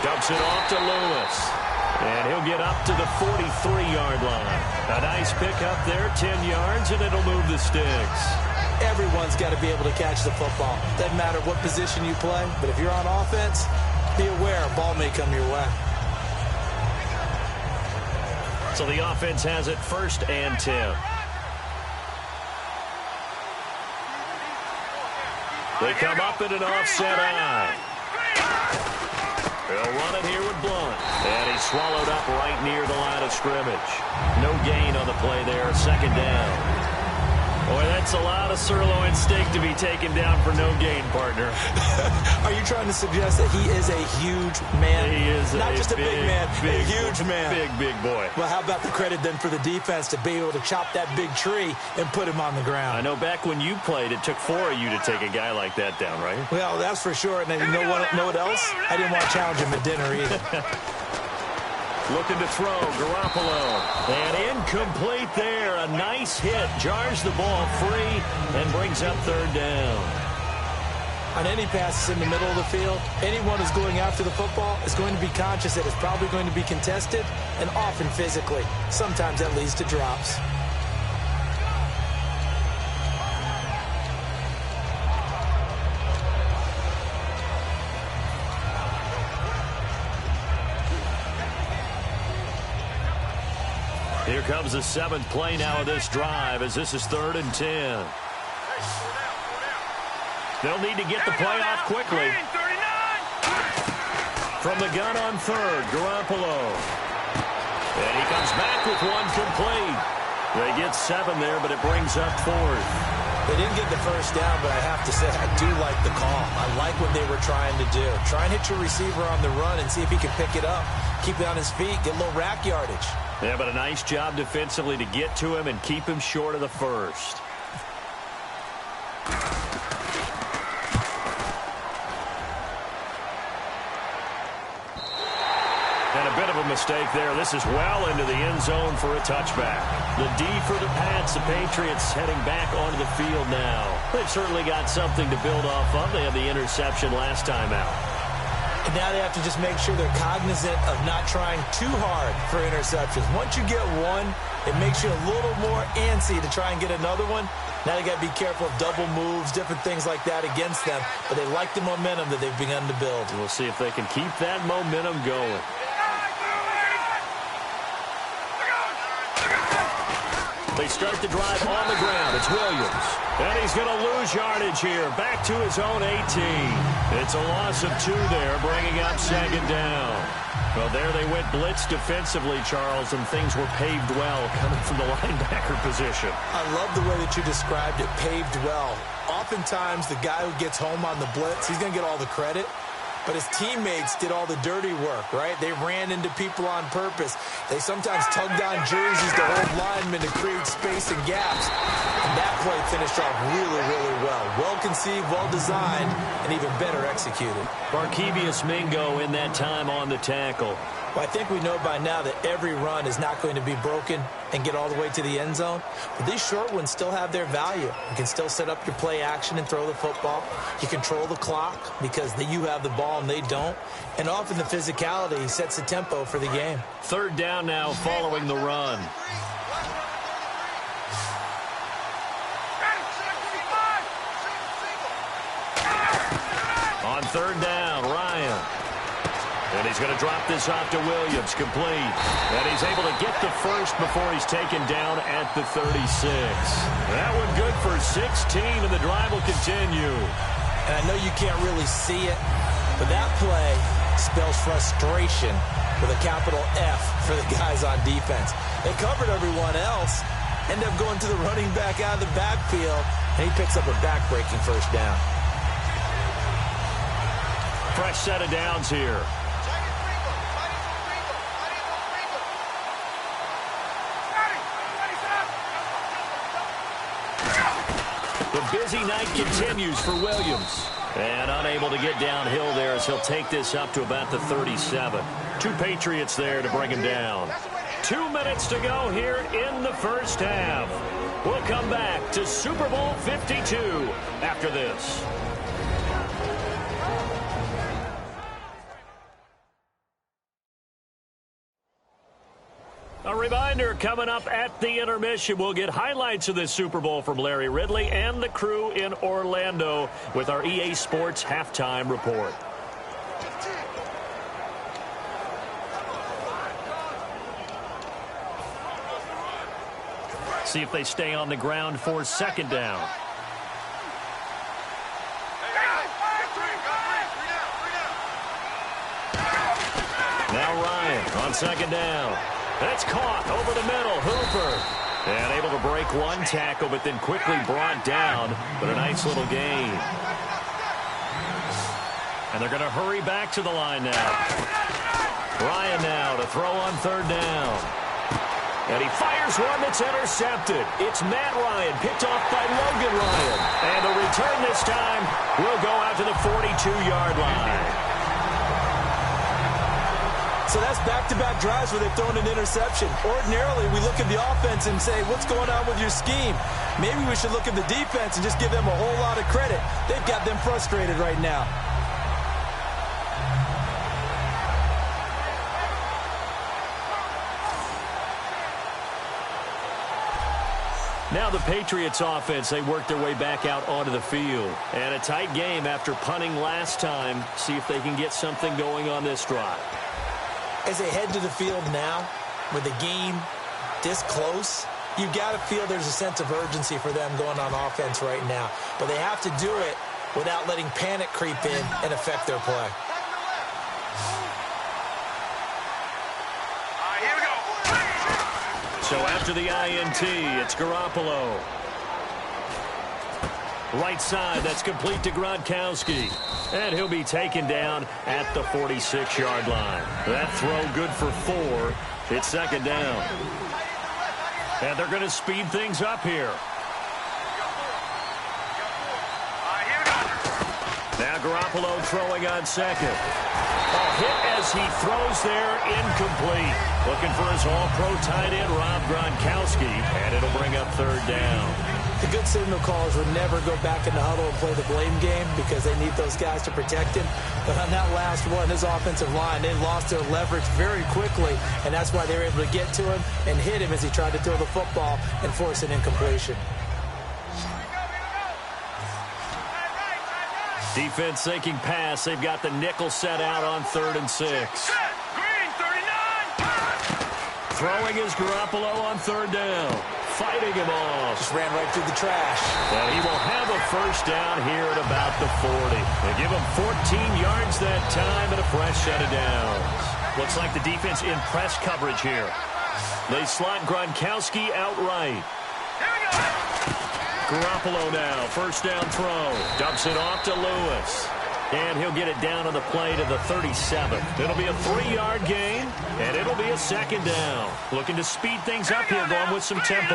Dumps it off to Lewis. And he'll get up to the 43-yard line. A nice pickup there, 10 yards, and it'll move the sticks. Everyone's got to be able to catch the football. Doesn't matter what position you play, but if you're on offense, be aware a ball may come your way. So the offense has it 1st and 10. They come up in an offset eye. They'll run it here with Blunt. And he's swallowed up right near the line of scrimmage. No gain on the play there, 2nd down. Boy, that's a lot of sirloin steak to be taken down for no gain, partner. Are you trying to suggest that he is a huge man? He is not just a big man, a huge man. Big boy. Well, how about the credit then for the defense to be able to chop that big tree and put him on the ground? I know back when you played, it took 4 of you to take a guy like that down, right? Well, that's for sure. And then you know what else? I didn't want to challenge him at dinner either. Looking to throw, Garoppolo. And incomplete there. A a nice hit, jars the ball free, and brings up third down. On any passes in the middle of the field, anyone who's going after the football is going to be conscious that it's probably going to be contested, and often physically. Sometimes that leads to drops. Here comes the 7th play now of this drive, as this is 3rd and 10. They'll need to get the play off quickly. From the gun on 3rd, Garoppolo. And he comes back with one complete. They get 7 there, but it brings up 4th. They didn't get the first down, but I have to say, I do like the call. I like what they were trying to do. Try and hit your receiver on the run and see if he can pick it up. Keep it on his feet, get a little rack yardage. Yeah, but a nice job defensively to get to him and keep him short of the first. And a bit of a mistake there. This is well into the end zone for a touchback. The D for the Pats. The Patriots heading back onto the field now. They've certainly got something to build off of. They had the interception last time out. And now they have to just make sure they're cognizant of not trying too hard for interceptions. Once you get one, it makes you a little more antsy to try and get another one. Now they got to be careful of double moves, different things like that against them. But they like the momentum that they've begun to build. We'll see if they can keep that momentum going. They start the drive on the ground. It's Williams. And he's going to lose yardage here. Back to his own 18. It's a loss of 2 there, bringing up 2nd down. Well, there they went blitz defensively, Charles, and things were paved well coming from the linebacker position. I love the way that you described it, paved well. Oftentimes, the guy who gets home on the blitz, he's going to get all the credit. But his teammates did all the dirty work, right? They ran into people on purpose. They sometimes tugged on jerseys to hold linemen to create space and gaps. And that play finished off really, really well. Well-conceived, well-designed, and even better executed. Barkevious Mingo in that time on the tackle. Well, I think we know by now that every run is not going to be broken and get all the way to the end zone. But these short ones still have their value. You can still set up your play action and throw the football. You control the clock because you have the ball and they don't. And often the physicality sets the tempo for the game. 3rd down now following the run. On 3rd down, Ryan. And he's going to drop this off to Williams, complete. And he's able to get the first before he's taken down at the 36. That one good for 16, and the drive will continue. And I know you can't really see it, but that play spells frustration with a capital F for the guys on defense. They covered everyone else, end up going to the running back out of the backfield, and he picks up a back-breaking first down. Fresh set of downs here. The busy night continues for Williams. And unable to get downhill there as he'll take this up to about the 37. 2 Patriots there to bring him down. 2 minutes to go here in the first half. We'll come back to Super Bowl 52 after this. A reminder, coming up at the intermission, we'll get highlights of this Super Bowl from Larry Ridley and the crew in Orlando with our EA Sports halftime report. See if they stay on the ground for 2nd down. Now Ryan on 2nd down. And it's caught over the middle. Hooper. And able to break one tackle, but then quickly brought down. But a nice little gain. And they're going to hurry back to the line now. Ryan now to throw on 3rd down. And he fires one that's intercepted. It's Matt Ryan, picked off by Logan Ryan. And the return this time will go out to the 42-yard line. So that's back-to-back drives where they've thrown an interception. Ordinarily, we look at the offense and say, what's going on with your scheme? Maybe we should look at the defense and just give them a whole lot of credit. They've got them frustrated right now. Now the Patriots offense, they work their way back out onto the field. And a tight game after punting last time. See if they can get something going on this drive. As they head to the field now, with the game this close, you've got to feel there's a sense of urgency for them going on offense right now. But they have to do it without letting panic creep in and affect their play. So after the INT, it's Garoppolo. Right side, that's complete to Gronkowski. And he'll be taken down at the 46-yard line. That throw good for 4. It's second down. And they're going to speed things up here. Now Garoppolo throwing on second. A hit as he throws there, incomplete. Looking for his all-pro tight end, Rob Gronkowski, and it'll bring up third down. The good signal callers would never go back in the huddle and play the blame game because they need those guys to protect him. But on that last one, his offensive line, they lost their leverage very quickly, and that's why they were able to get to him and hit him as he tried to throw the football and force an incompletion. Defense sinking pass. They've got the nickel set out on 3rd and 6. Green 39. Throwing is Garoppolo on 3rd down. Fighting him off. Just ran right through the trash. And he will have a first down here at about the 40. They give him 14 yards that time and a fresh set of downs. Looks like the defense in press coverage here. They slot Gronkowski outright. Here we go. Garoppolo now, first down throw. Dumps it off to Lewis. And he'll get it down on the play to the 37th. It'll be a 3-yard gain, and it'll be a second down. Looking to speed things up here, going with some tempo.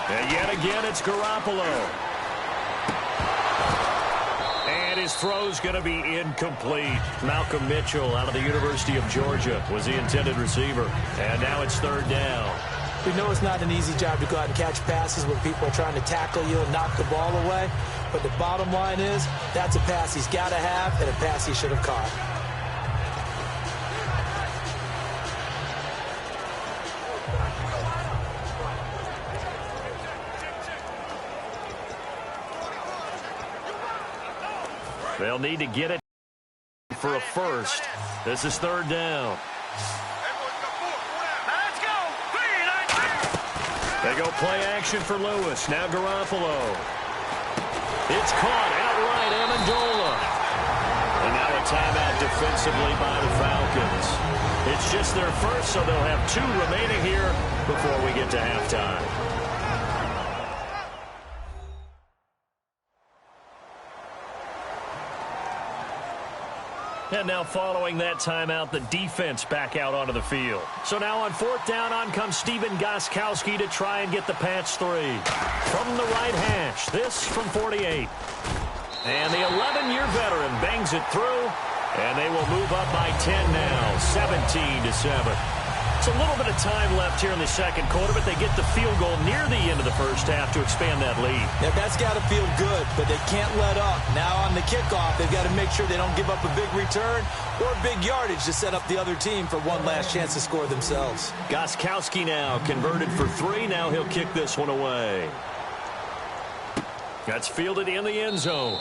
And yet again, it's Garoppolo. And his throw's going to be incomplete. Malcolm Mitchell out of the University of Georgia was the intended receiver. And now it's third down. We know it's not an easy job to go out and catch passes when people are trying to tackle you and knock the ball away. But the bottom line is, that's a pass he's got to have and a pass he should have caught. They'll need to get it for a first. This is third down. They go play action for Lewis. Now Garoppolo. It's caught outright, Amendola. And now a timeout defensively by the Falcons. It's just their first, so they'll have 2 remaining here before we get to halftime. And now following that timeout, the defense back out onto the field. So now on 4th down, on comes Stephen Gostkowski to try and get the patch 3. From the right hash, this from 48. And the 11-year veteran bangs it through, and they will move up by 10 now, 17-7. It's a little bit of time left here in the second quarter, but they get the field goal near the end of the first half to expand that lead. Yeah, that's got to feel good, but they can't let up. Now on the kickoff, they've got to make sure they don't give up a big return or big yardage to set up the other team for one last chance to score themselves. Gostkowski now converted for 3. Now he'll kick this one away. That's fielded in the end zone.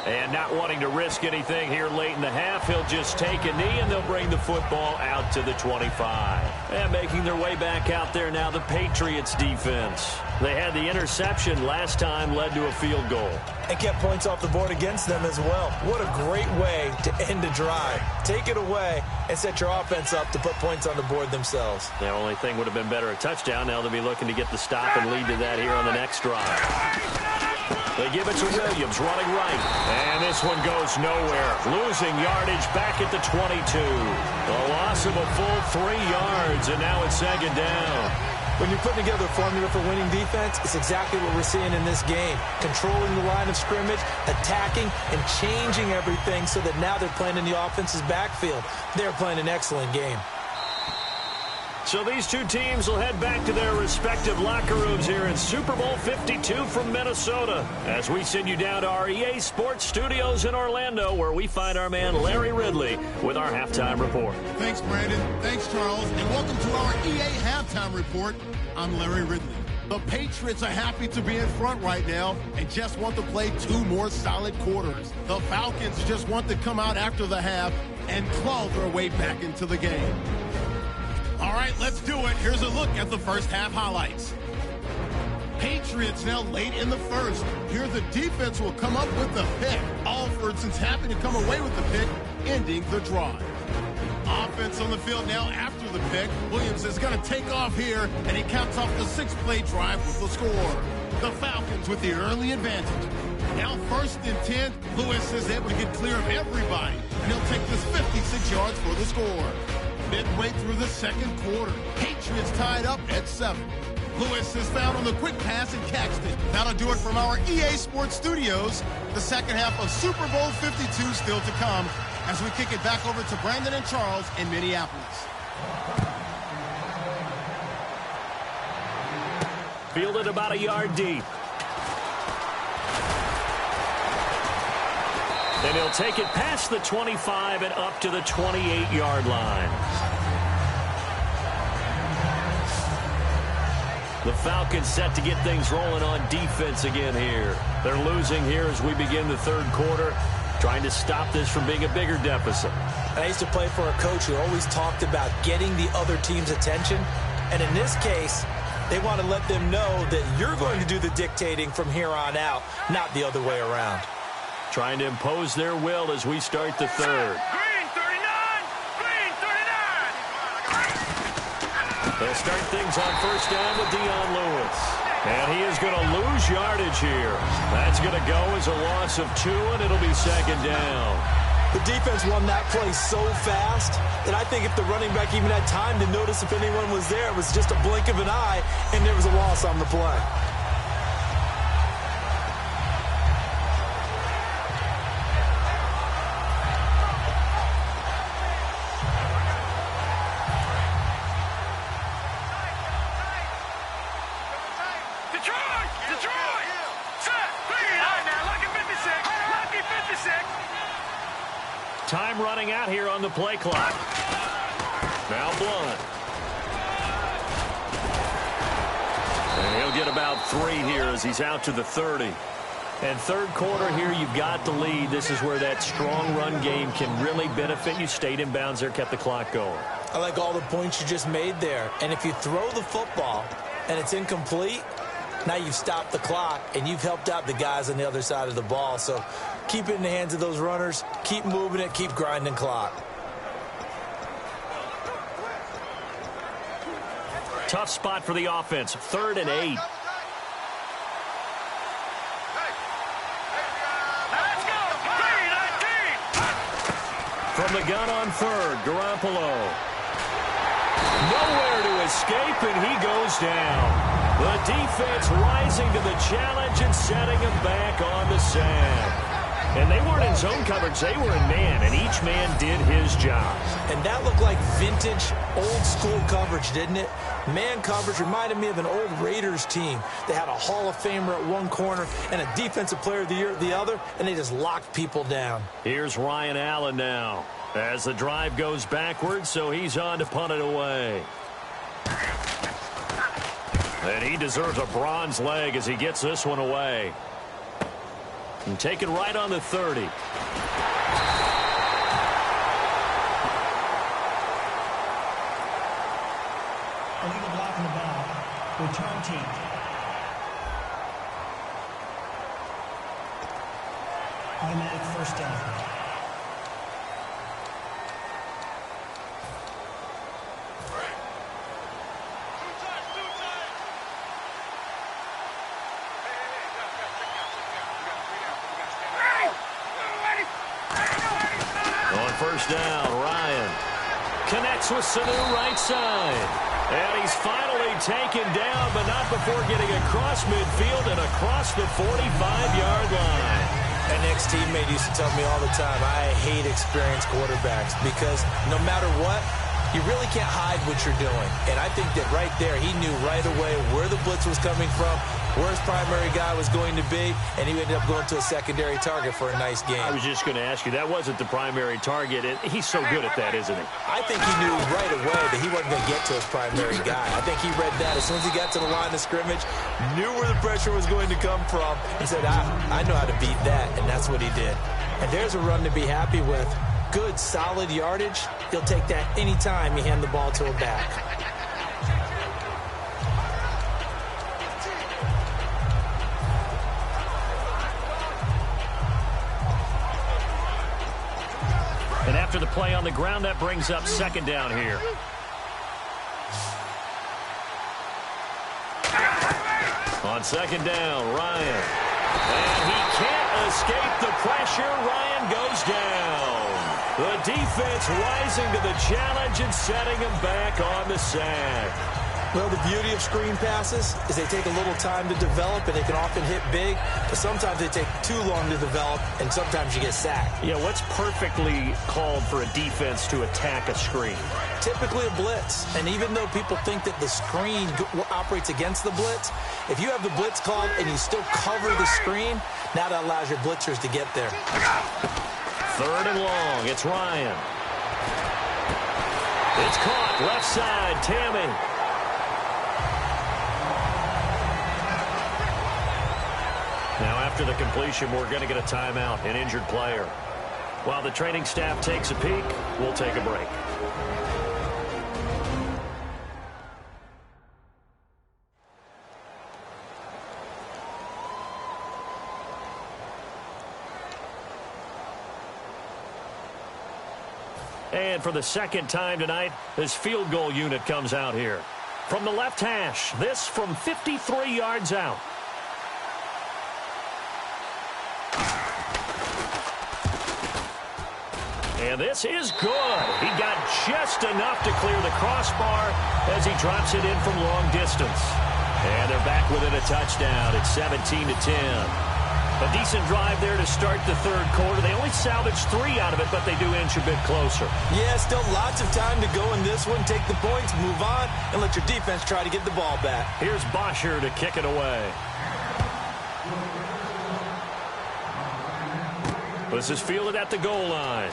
And not wanting to risk anything here late in the half, he'll just take a knee, and they'll bring the football out to the 25. And making their way back out there now, the Patriots defense. They had the interception last time, led to a field goal. And kept points off the board against them as well. What a great way to end a drive. Take it away and set your offense up to put points on the board themselves. The only thing would have been better a touchdown. Now they'll be looking to get the stop and lead to that here on the next drive. They give it to Williams, running right. And this one goes nowhere. Losing yardage back at the 22. A loss of a full 3 yards, and now it's second down. When you're putting together a formula for winning defense, it's exactly what we're seeing in this game. Controlling the line of scrimmage, attacking, and changing everything so that now they're playing in the offense's backfield. They're playing an excellent game. So these two teams will head back to their respective locker rooms here in Super Bowl 52 from Minnesota, as we send you down to our EA Sports Studios in Orlando, where we find our man Larry Ridley with our halftime report. Thanks, Brandon. Thanks, Charles. And welcome to our EA Halftime Report. I'm Larry Ridley. The Patriots are happy to be in front right now and just want to play 2 more solid quarters. The Falcons just want to come out after the half and claw their way back into the game. All right, let's do it. Here's a look at the first half highlights. Patriots now late in the first. Here the defense will come up with the pick. Alfredson's happy to come away with the pick, ending the drive. Offense on the field now after the pick. Williams is going to take off here, and he caps off the 6-play drive with the score. The Falcons with the early advantage. Now 1st and 10. Lewis is able to get clear of everybody, and he'll take this 56 yards for the score. Midway through the second quarter, Patriots tied up at 7. Lewis is found on the quick pass and catched it. That'll do it from our EA Sports Studios. The second half of Super Bowl 52 still to come as we kick it back over to Brandon and Charles in Minneapolis. Fielded about a yard deep. And he'll take it past the 25 and up to the 28-yard line. The Falcons set to get things rolling on defense again here. They're losing here as we begin the third quarter, trying to stop this from being a bigger deficit. I used to play for a coach who always talked about getting the other team's attention. And in this case, they want to let them know that you're going to do the dictating from here on out, not the other way around. Trying to impose their will as we start the third. Green 39! Green 39! They'll start things on first down with Dion Lewis. And he is going to lose yardage here. That's going to go as a loss of 2, and it'll be second down. The defense won that play so fast that I think if the running back even had time to notice if anyone was there, it was just a blink of an eye, and there was a loss on the play. Time running out here on the play clock. Now Blunt. And he'll get about 3 here as he's out to the 30. And third quarter here, you've got the lead. This is where that strong run game can really benefit you. Stayed in bounds there, kept the clock going. I like all the points you just made there. And if you throw the football and it's incomplete, now you've stopped the clock and you've helped out the guys on the other side of the ball. So keep it in the hands of those runners. Keep moving it. Keep grinding clock. Tough spot for the offense. 3rd and 8. Let's go! Green 19! From the gun on 3rd, Garoppolo. Nowhere to escape, and he goes down. The defense rising to the challenge and setting him back on the sand. And they weren't in zone coverage. They were in man, and each man did his job. And that looked like vintage, old-school coverage, didn't it? Man coverage reminded me of an old Raiders team. They had a Hall of Famer at one corner and a Defensive Player of the Year at the other, and they just locked people down. Here's Ryan Allen now as the drive goes backwards, so he's on to punt it away. And he deserves a bronze leg as he gets this one away. And take it right on the 30. Illegal block in the ball. Return team. Automatic first down. First down, Ryan connects with Sanu right side. And he's finally Easily taken down, but not before getting across midfield and across the 45-yard line. An ex-teammate used to tell me all the time, I hate experienced quarterbacks because no matter what, you really can't hide what you're doing. And I think that right there, he knew right away where the blitz was coming from, where his primary guy was going to be, and he ended up going to a secondary target for a nice game. I was just going to ask you, that wasn't the primary target. He's so good at that, isn't he? I think he knew right away that he wasn't going to get to his primary guy. I think he read that as soon as he got to the line of scrimmage, knew where the pressure was going to come from, and said, I know how to beat that, and that's what he did. And there's a run to be happy with. Good, solid yardage. He'll take that anytime you hand the ball to a back. And after the play on the ground, that brings up second down here. On second down, Ryan. And he can't escape the pressure. Ryan goes down. The defense rising to the challenge and setting him back on the sack. Well, the beauty of screen passes is they take a little time to develop, and they can often hit big, but sometimes they take too long to develop, and sometimes you get sacked. Yeah, what's perfectly called for a defense to attack a screen? Typically a blitz, and even though people think that the screen operates against the blitz, if you have the blitz called and you still cover the screen, now that allows your blitzers to get there. Third and long, it's Ryan. It's caught, left side, Tammy. Now after the completion, we're going to get a timeout, an injured player. While the training staff takes a peek, we'll take a break. And for the second time tonight, this field goal unit comes out here. From the left hash, this from 53 yards out. And this is good. He got just enough to clear the crossbar as he drops it in from long distance. And they're back within a touchdown. It's 17-10. A decent drive there to start the third quarter. They only salvaged 3 out of it, but they do inch a bit closer. Yeah, still lots of time to go in this one. Take the points, move on, and let your defense try to get the ball back. Here's Bosher to kick it away. This is fielded at the goal line.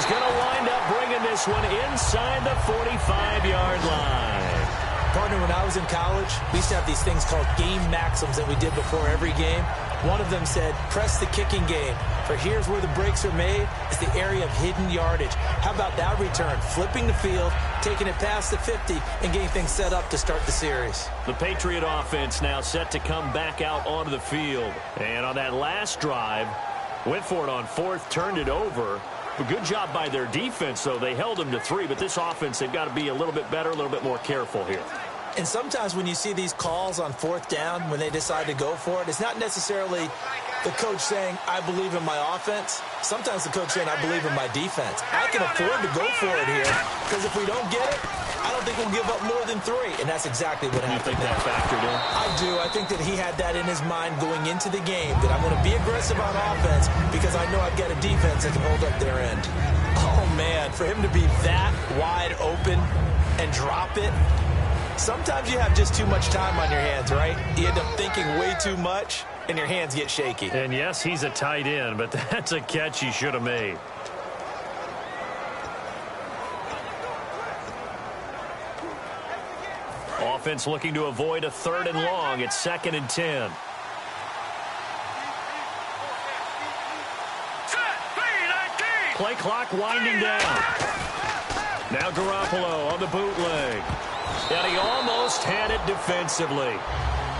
Going to wind up bringing this one inside the 45-yard line. Partner, when I was in college, we used to have these things called game maxims that we did before every game. One of them said, press the kicking game. For here's where the breaks are made. It's the area of hidden yardage. How about that return? Flipping the field, taking it past the 50, and getting things set up to start the series. The Patriot offense now set to come back out onto the field. And on that last drive, went for it on fourth, turned it over. A good job by their defense, though. They held them to 3, but this offense, they've got to be a little bit better, a little bit more careful here. And sometimes when you see these calls on fourth down, when they decide to go for it, it's not necessarily the coach saying, I believe in my offense. Sometimes the coach saying, I believe in my defense. I can afford to go for it here, because if we don't get it, I don't think we'll give up more than 3. And that's exactly what happened. You think that factored in? I do. I think that he had that in his mind going into the game, that I'm going to be aggressive on offense because I know I've got a defense that can hold up their end. Oh, man, for him to be that wide open and drop it, sometimes you have just too much time on your hands, right? You end up thinking way too much, and your hands get shaky. And, yes, he's a tight end, but that's a catch he should have made. Offense looking to avoid a 3rd and long. It's 2nd and 10. Play clock winding down. Now Garoppolo on the bootleg. And he almost had it defensively.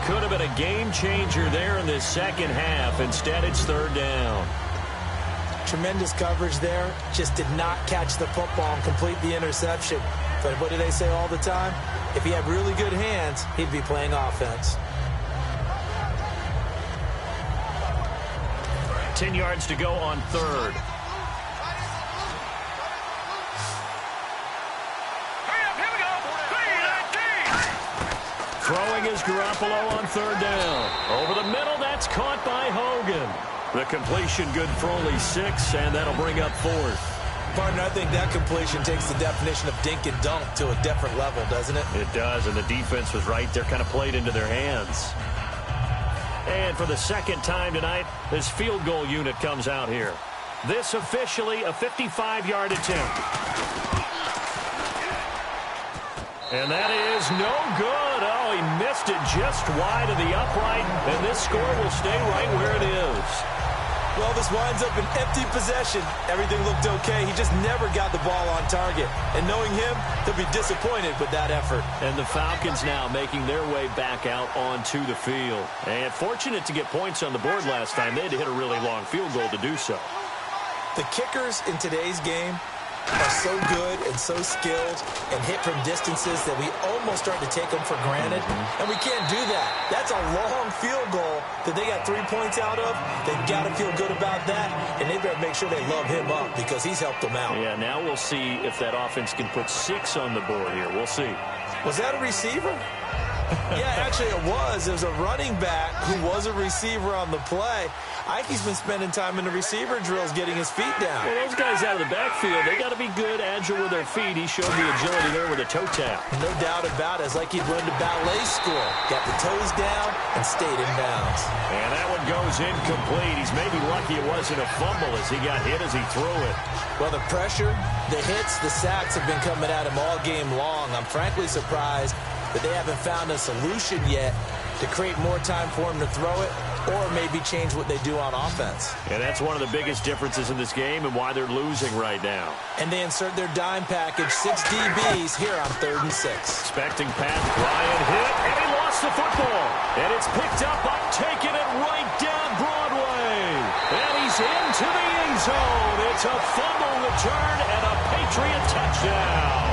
Could have been a game changer there in the second half. Instead, it's 3rd down. Tremendous coverage there. Just did not catch the football and complete the interception. But what do they say all the time? If he had really good hands, he'd be playing offense. 10 yards to go on 3rd. throwing is Garoppolo on third down. Over the middle, that's caught by Hogan. The completion good for only 6, and that'll bring up 4th. Partner, I think that completion takes the definition of dink and dunk to a different level, doesn't it? It does, and the defense was right there, kind of played into their hands. And for the second time tonight, this field goal unit comes out here. This officially a 55-yard attempt. And that is no good. Oh, he missed it just wide of the upright, and this score will stay right where it is. Well, this winds up an empty possession. Everything looked okay. He just never got the ball on target. And knowing him, he'll be disappointed with that effort. And the Falcons now making their way back out onto the field. And fortunate to get points on the board last time. They had to hit a really long field goal to do so. The kickers in today's game are so good and so skilled and hit from distances that we almost start to take them for granted. And we can't do that. That's a long field goal that they got 3 points out of. They've got to feel good about that, and they better make sure they love him up because he's helped them out. Yeah, now we'll see if that offense can put 6 on the board here. We'll see. Was that a receiver? Yeah, actually it was. It was a running back who was a receiver on the play. Ike's been spending time in the receiver drills getting his feet down. Well, those guys out of the backfield, they got to be good, agile with their feet. He showed the agility there with a toe tap. No doubt about it. It's like he'd run to ballet school. Got the toes down and stayed in bounds. And that one goes incomplete. He's maybe lucky it wasn't a fumble as he got hit as he threw it. Well, the pressure, the hits, the sacks have been coming at him all game long. I'm frankly surprised that they haven't found a solution yet to create more time for him to throw it or maybe change what they do on offense. And that's one of the biggest differences in this game and why they're losing right now. And they insert their dime package, 6 DBs here on 3rd and 6. Expecting Pat Ryan hit, and he lost the football. And it's picked up, taking it right down Broadway. And he's into the end zone. It's a fumble return and a Patriot touchdown.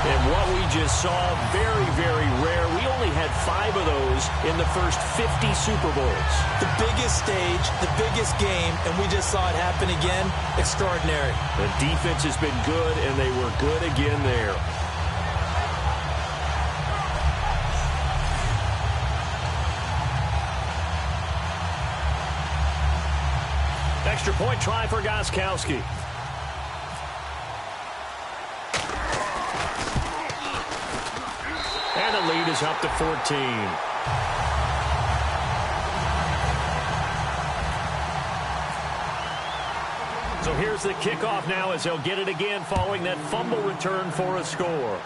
And what we just saw, very, very rare. We only had 5 of those in the first 50 Super Bowls. The biggest stage, the biggest game, and we just saw it happen again. Extraordinary. The defense has been good, and they were good again there. Extra point try for Gostkowski. And the lead is up to 14. So here's the kickoff now as they'll get it again following that fumble return for a score.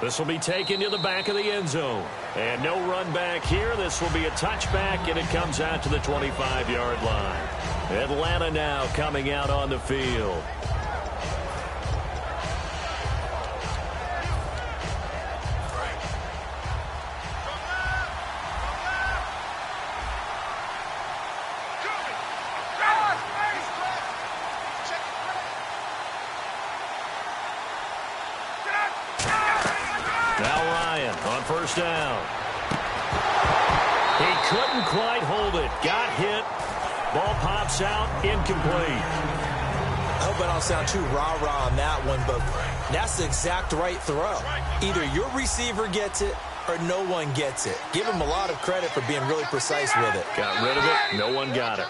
This will be taken to the back of the end zone. And no run back here. This will be a touchback, and it comes out to the 25-yard line. Atlanta now coming out on the field. First down. He couldn't quite hold it. Got hit. Ball pops out. Incomplete. I hope I don't sound too rah-rah on that one, but that's the exact right throw. Either your receiver gets it or no one gets it. Give him a lot of credit for being really precise with it. Got rid of it. No one got it.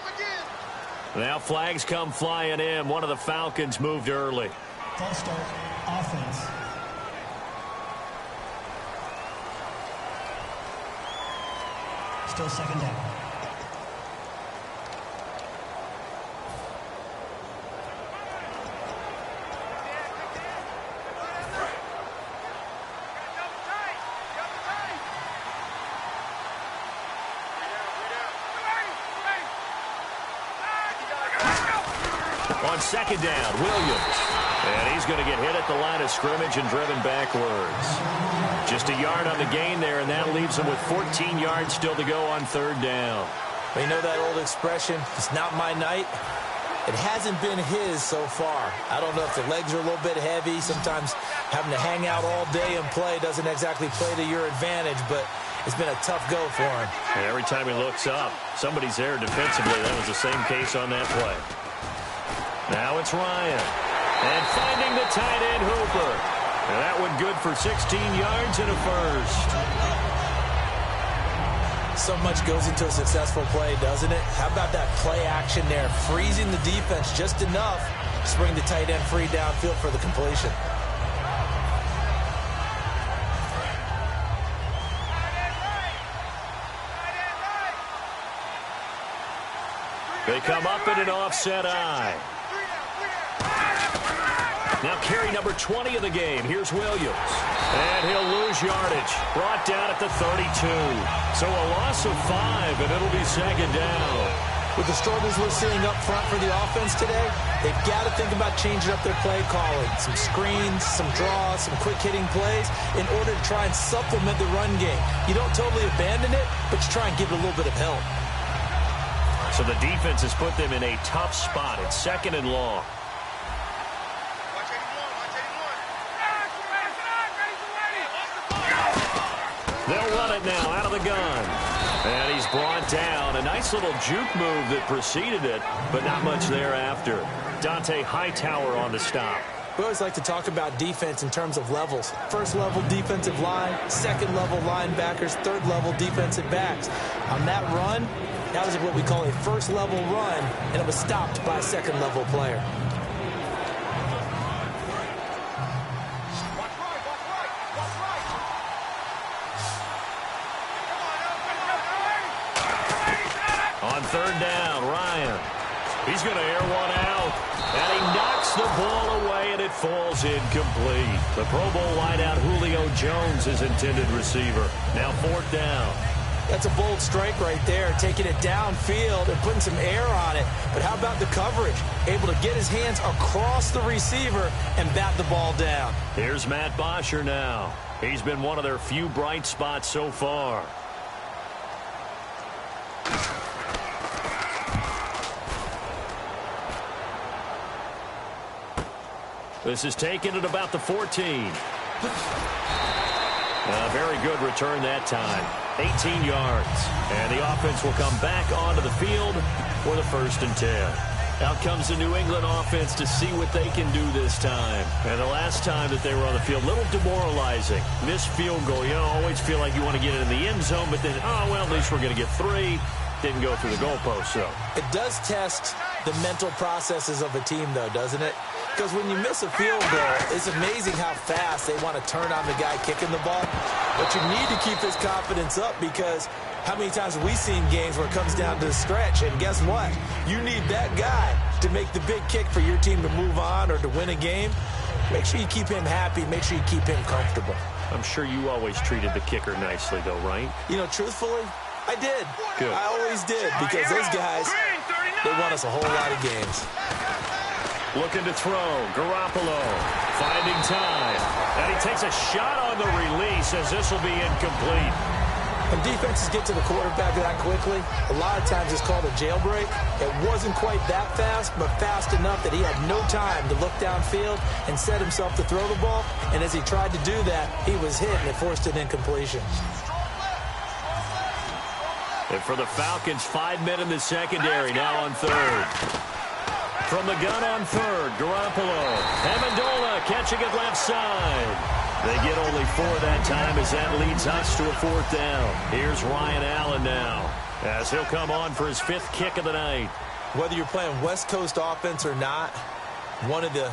Now flags come flying in. One of the Falcons moved early. False start, offense. Still second down. On second down, Williams. And he's going to get hit at the line of scrimmage and driven backwards. Just a yard on the gain there, and that leaves him with 14 yards still to go on third down. You know that old expression, it's not my night? It hasn't been his so far. I don't know if the legs are a little bit heavy. Sometimes having to hang out all day and play doesn't exactly play to your advantage, but it's been a tough go for him. And every time he looks up, somebody's there defensively. That was the same case on that play. Now it's Ryan. And finding the tight end, Hooper. And that one good for 16 yards and a first. So much goes into a successful play, doesn't it? How about that play action there? Freezing the defense just enough to bring the tight end free downfield for the completion. They come up in an offset eye. Now carry number 20 of the game. Here's Williams. And he'll lose yardage. Brought down at the 32. So a loss of 5, and it'll be second down. With the struggles we're seeing up front for the offense today, they've got to think about changing up their play calling. Some screens, some draws, some quick-hitting plays in order to try and supplement the run game. You don't totally abandon it, but you try and give it a little bit of help. So the defense has put them in a tough spot. It's second and long. They'll run it now out of the gun. And he's brought down. A nice little juke move that preceded it, but not much thereafter. Dante Hightower on the stop. We always like to talk about defense in terms of levels. First level defensive line, second level linebackers, third level defensive backs. On that run, that was what we call a first level run, and it was stopped by a second level player. On third down, Ryan. He's going to air one out. And he knocks the ball away, and it falls incomplete. The Pro Bowl wideout Julio Jones is intended receiver. Now fourth down. That's a bold strike right there, taking it downfield and putting some air on it. But how about the coverage? Able to get his hands across the receiver and bat the ball down. Here's Matt Bosher now. He's been one of their few bright spots so far. This is taken at about the 14. A very good return that time. 18 yards. And the offense will come back onto the field for the 1st and 10. Out comes the New England offense to see what they can do this time. And the last time that they were on the field, a little demoralizing. Missed field goal. You always feel like you want to get it in the end zone, but then, oh, well, at least we're going to get 3. Didn't go through the goalpost, so. It does test the mental processes of a team, though, doesn't it? Because when you miss a field goal, it's amazing how fast they want to turn on the guy kicking the ball. But you need to keep his confidence up, because how many times have we seen games where it comes down to the stretch? And guess what? You need that guy to make the big kick for your team to move on or to win a game. Make sure you keep him happy. Make sure you keep him comfortable. I'm sure you always treated the kicker nicely, though, right? You know, truthfully, I did. Good. I always did, because those guys, they won us a whole lot of games. Looking to throw. Garoppolo finding time. And he takes a shot on the release, as this will be incomplete. When defenses get to the quarterback that quickly, a lot of times it's called a jailbreak. It wasn't quite that fast, but fast enough that he had no time to look downfield and set himself to throw the ball. And as he tried to do that, he was hit, and it forced an incompletion. And for the Falcons, 5 men in the secondary, now on third. From the gun on third, Garoppolo. Amendola catching it left side. They get only 4 that time, as that leads us to a 4th down. Here's Ryan Allen now, as he'll come on for his 5th kick of the night. Whether you're playing West Coast offense or not, one of the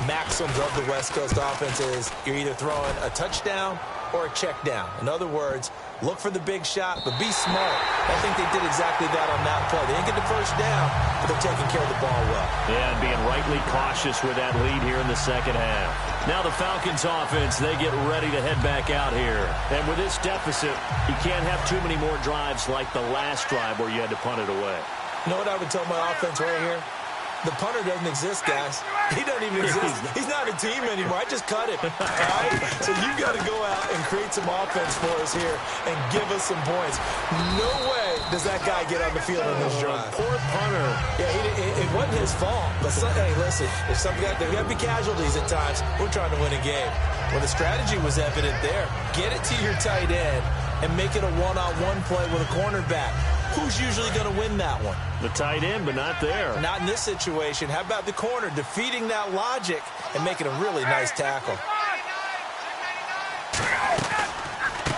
maxims of the West Coast offense is you're either throwing a touchdown or a check down. In other words, look for the big shot, but be smart. I think they did exactly that on that play. They didn't get the first down, but they're taking care of the ball well. Yeah, and being rightly cautious with that lead here in the second half. Now the Falcons offense, they get ready to head back out here. And with this deficit, you can't have too many more drives like the last drive where you had to punt it away. You know what I would tell my offense right here? The punter doesn't exist, guys. He doesn't even exist. He's not a team anymore. I just cut him. All right? So you got to go out and create some offense for us here and give us some points. No way does that guy get on the field on this drive. Poor punter. Yeah, it wasn't his fault. But hey, listen, if there got to be casualties at times, we're trying to win a game. Well, the strategy was evident there. Get it to your tight end and make it a one-on-one play with a cornerback. Who's usually going to win that one? The tight end, but not there. Not in this situation. How about the corner defeating that logic and making a really nice tackle?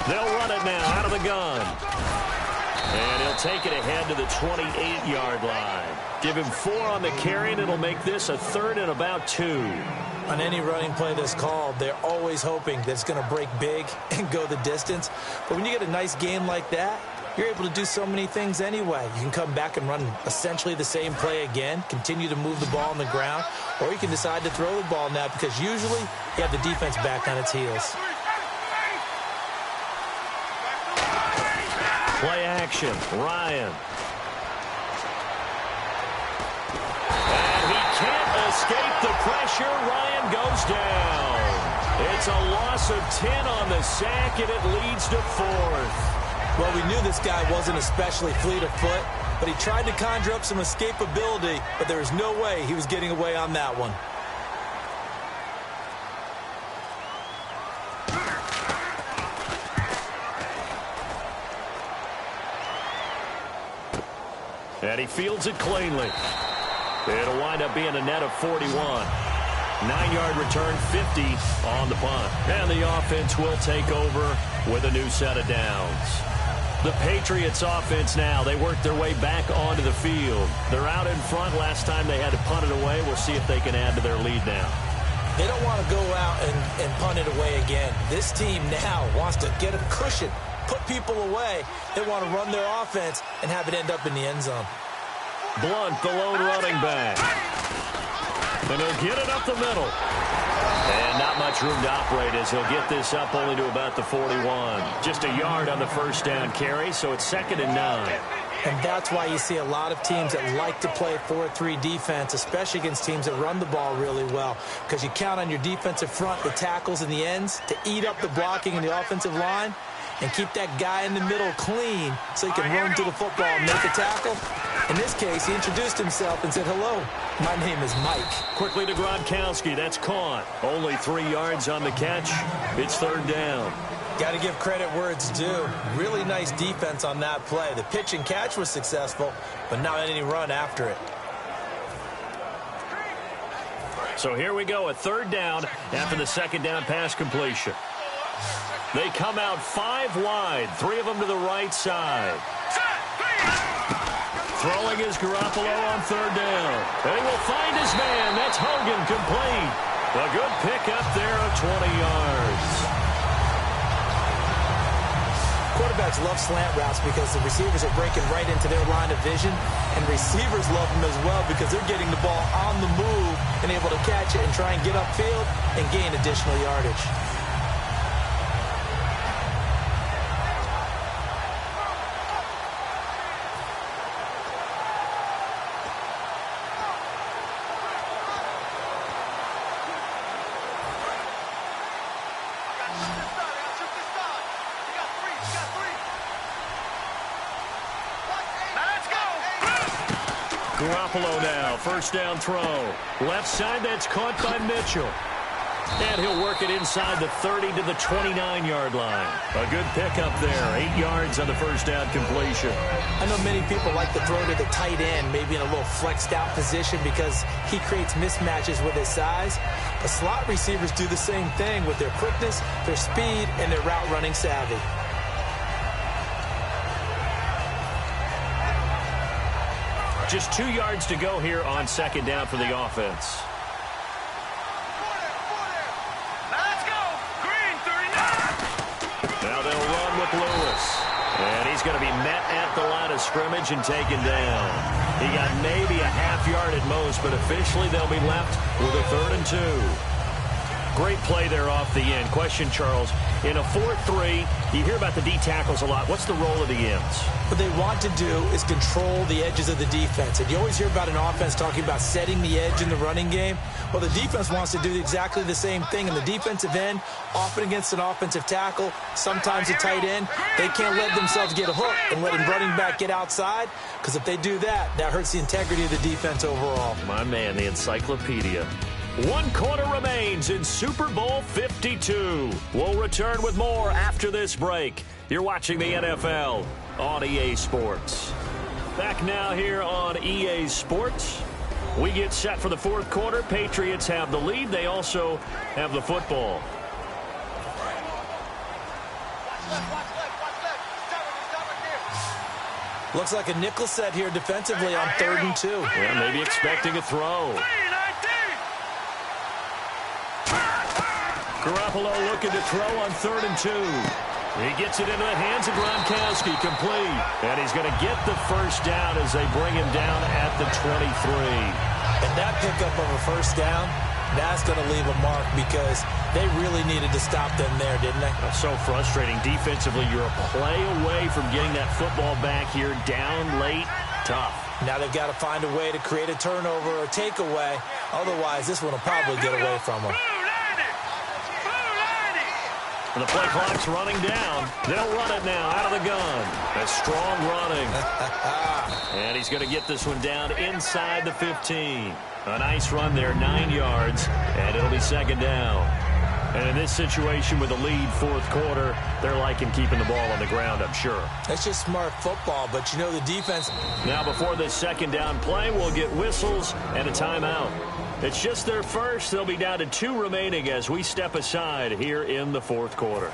They'll run it now out of the gun. And he'll take it ahead to the 28-yard line. Give him 4 on the carry, and it'll make this a 3rd and about 2. On any running play that's called, they're always hoping that it's going to break big and go the distance. But when you get a nice game like that, you're able to do so many things anyway. You can come back and run essentially the same play again, continue to move the ball on the ground, or you can decide to throw the ball now because usually you have the defense back on its heels. Play action, Ryan. And he can't escape the pressure. Ryan goes down. It's a loss of 10 on the sack, and it leads to 4th. Well, we knew this guy wasn't especially fleet of foot, but he tried to conjure up some escapability, but there was no way he was getting away on that one. And he fields it cleanly. It'll wind up being a net of 41. 9-yard return, 50 on the punt. And the offense will take over with a new set of downs. The Patriots offense now, they work their way back onto the field. They're out in front. Last time they had to punt it away. We'll see if they can add to their lead now. They don't want to go out and punt it away again. This team now wants to get a cushion, put people away. They want to run their offense and have it end up in the end zone. Blunt, the lone running back. And he'll get it up the middle. And not much room to operate as he'll get this up only to about the 41. Just a yard on the first down carry, so it's 2nd and 9. And that's why you see a lot of teams that like to play 4-3 defense, especially against teams that run the ball really well, because you count on your defensive front, the tackles and the ends, to eat up the blocking in the offensive line and keep that guy in the middle clean so he can run to the football and make a tackle. In this case, he introduced himself and said, "Hello, my name is Mike." Quickly to Gronkowski. That's caught. Only 3 yards on the catch. It's 3rd down. Got to give credit where it's due. Really nice defense on that play. The pitch and catch was successful, but not any run after it. So here we go, a 3rd down after the 2nd down pass completion. They come out 5 wide, 3 of them to the right side. Throwing is Garoppolo on 3rd down. And he will find his man. That's Hogan, complete. A good pickup there of 20 yards. Quarterbacks love slant routes because the receivers are breaking right into their line of vision, and receivers love them as well because they're getting the ball on the move and able to catch it and try and get upfield and gain additional yardage. Garoppolo now, 1st down throw. Left side, that's caught by Mitchell. And he'll work it inside the 30 to the 29-yard line. A good pickup there, 8 yards on the 1st down completion. I know many people like to throw to the tight end, maybe in a little flexed out position because he creates mismatches with his size. But slot receivers do the same thing with their quickness, their speed, and their route running savvy. Just 2 yards to go here on 2nd down for the offense. Let's go. Green 39. Now they'll run with Lewis. And he's going to be met at the line of scrimmage and taken down. He got maybe a half yard at most, but officially they'll be left with a 3rd and 2. Great play there off the end. Question, Charles, in a 4-3, you hear about the D tackles a lot. What's the role of the ends? What they want to do is control the edges of the defense. And you always hear about an offense talking about setting the edge in the running game. Well, the defense wants to do exactly the same thing. In the defensive end, often against an offensive tackle, sometimes a tight end, they can't let themselves get hooked and let a running back get outside, because if they do that, that hurts the integrity of the defense overall. My man, the encyclopedia. 1 quarter remains in Super Bowl 52. We'll return with more after this break. You're watching the NFL on EA Sports. Back now here on EA Sports. We get set for the 4th quarter. Patriots have the lead. They also have the football. Looks like a nickel set here defensively on 3rd and 2. Yeah, maybe expecting a throw. Garoppolo looking to throw on 3rd and 2. He gets it into the hands of Gronkowski, complete. And he's going to get the first down as they bring him down at the 23. And that pickup of a first down, that's going to leave a mark because they really needed to stop them there, didn't they? That's so frustrating. Defensively, you're a play away from getting that football back here down late. Tough. Now they've got to find a way to create a turnover or takeaway. Otherwise, this one will probably get away from them. And the play clock's running down. They'll run it now out of the gun. A strong running. And he's going to get this one down inside the 15. A nice run there, 9 yards, and it'll be 2nd down. And in this situation with a lead 4th quarter, they're liking keeping the ball on the ground, I'm sure. That's just smart football, but you know the defense. Now before this 2nd down play, we'll get whistles and a timeout. It's just their first. They'll be down to 2 remaining as we step aside here in the 4th quarter.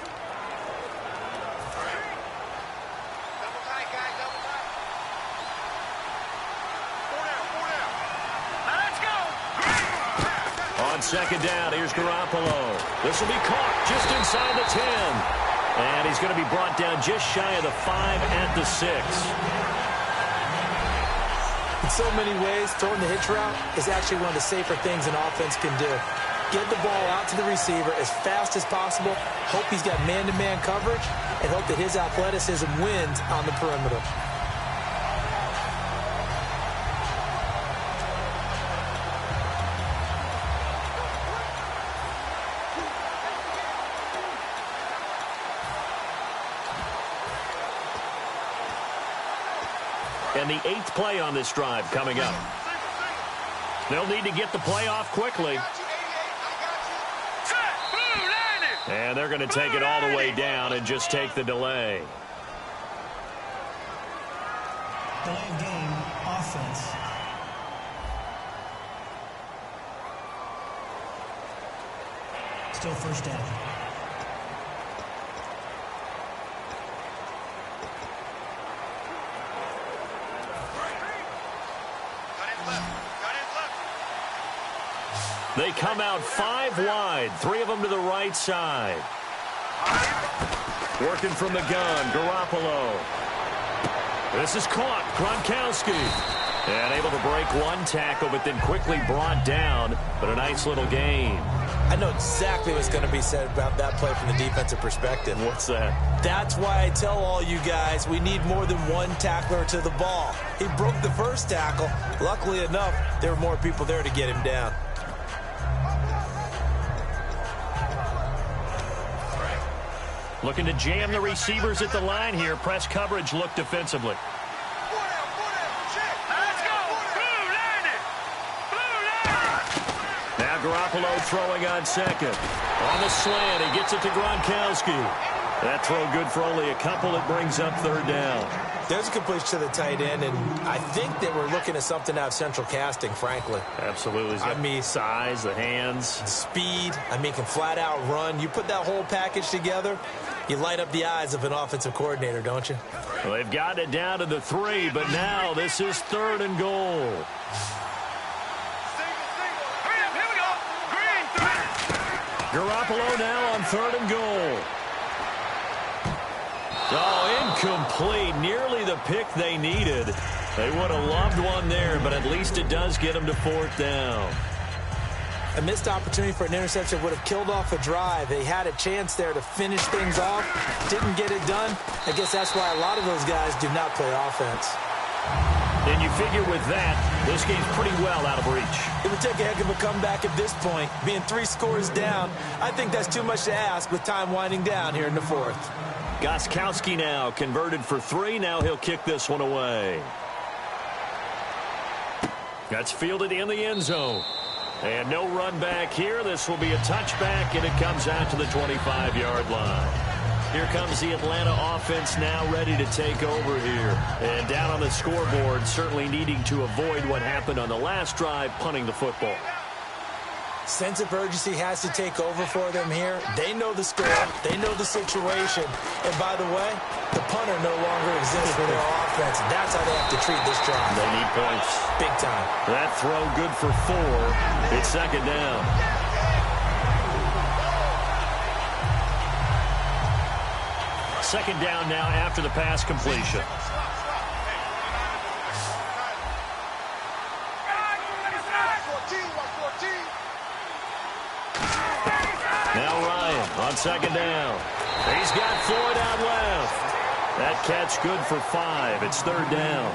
On 2nd down, here's Garoppolo. This will be caught just inside the 10. And he's going to be brought down just shy of the 5 at the 6. In so many ways, throwing the hitch route is actually one of the safer things an offense can do. Get the ball out to the receiver as fast as possible, hope he's got man-to-man coverage, and hope that his athleticism wins on the perimeter. And the 8th play on this drive coming up. They'll need to get the play off quickly. And they're going to take it all the way down and just take the delay. Delay of game, offense. Still 1st down. They come out 5 wide, 3 of them to the right side. Working from the gun, Garoppolo. This is caught, Gronkowski. And able to break one tackle, but then quickly brought down. But a nice little gain. I know exactly what's going to be said about that play from the defensive perspective. What's that? That's why I tell all you guys we need more than one tackler to the ball. He broke the first tackle. Luckily enough, there were more people there to get him down. Looking to jam the receivers at the line here. Press coverage look defensively. Now Garoppolo throwing on 2nd. On the slant, he gets it to Gronkowski. That throw good for only a couple. It brings up 3rd down. There's a completion to the tight end, and I think that we're looking at something out of central casting, frankly. Absolutely. I mean, size, the hands. The speed. I mean, can flat out run. You put that whole package together, you light up the eyes of an offensive coordinator, don't you? Well, they've got it down to the 3, but now this is 3rd and goal. Garoppolo now on 3rd and goal. Oh, incomplete. Nearly the pick they needed. They would have loved one there, but at least it does get them to 4th down. A missed opportunity for an interception would have killed off a drive. They had a chance there to finish things off. Didn't get it done. I guess that's why a lot of those guys do not play offense. And you figure with that, this game's pretty well out of reach. It would take a heck of a comeback at this point. Being 3 scores down, I think that's too much to ask with time winding down here in the 4th. Gostkowski now converted for 3. Now he'll kick this one away. That's fielded in the end zone. And no run back here. This will be a touchback, and it comes out to the 25-yard line. Here comes the Atlanta offense now ready to take over here. And down on the scoreboard, certainly needing to avoid what happened on the last drive, punting the football. Sense of urgency has to take over for them here. They know the score. They know the situation. And by the way, the punter no longer exists for their offense. That's how they have to treat this drive. They need points. Big time. That throw good for 4. It's second down. Second down now after the pass completion. Now Ryan on second down. He's got Floyd out left. That catch good for 5. It's third down.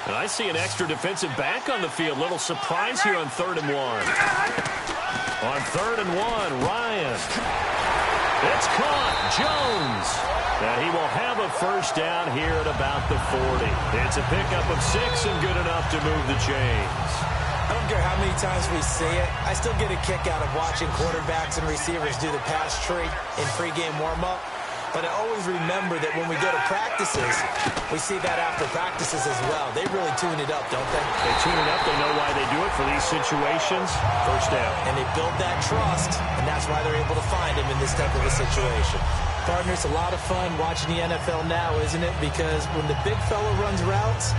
And I see an extra defensive back on the field. Little surprise here on 3rd and 1. On 3rd and 1, Ryan. It's caught. Jones. And he will have a first down here at about the 40. It's a pickup of 6 and good enough to move the chains. I don't care how many times we see it. I still get a kick out of watching quarterbacks and receivers do the pass tree in pregame warm-up. But I always remember that when we go to practices, we see that after practices as well. They really tune it up, don't they? They tune it up. They know why they do it for these situations. First down. And they build that trust, and that's why they're able to find him in this type of a situation. Partner, it's a lot of fun watching the NFL now, isn't it? Because when the big fella runs routes,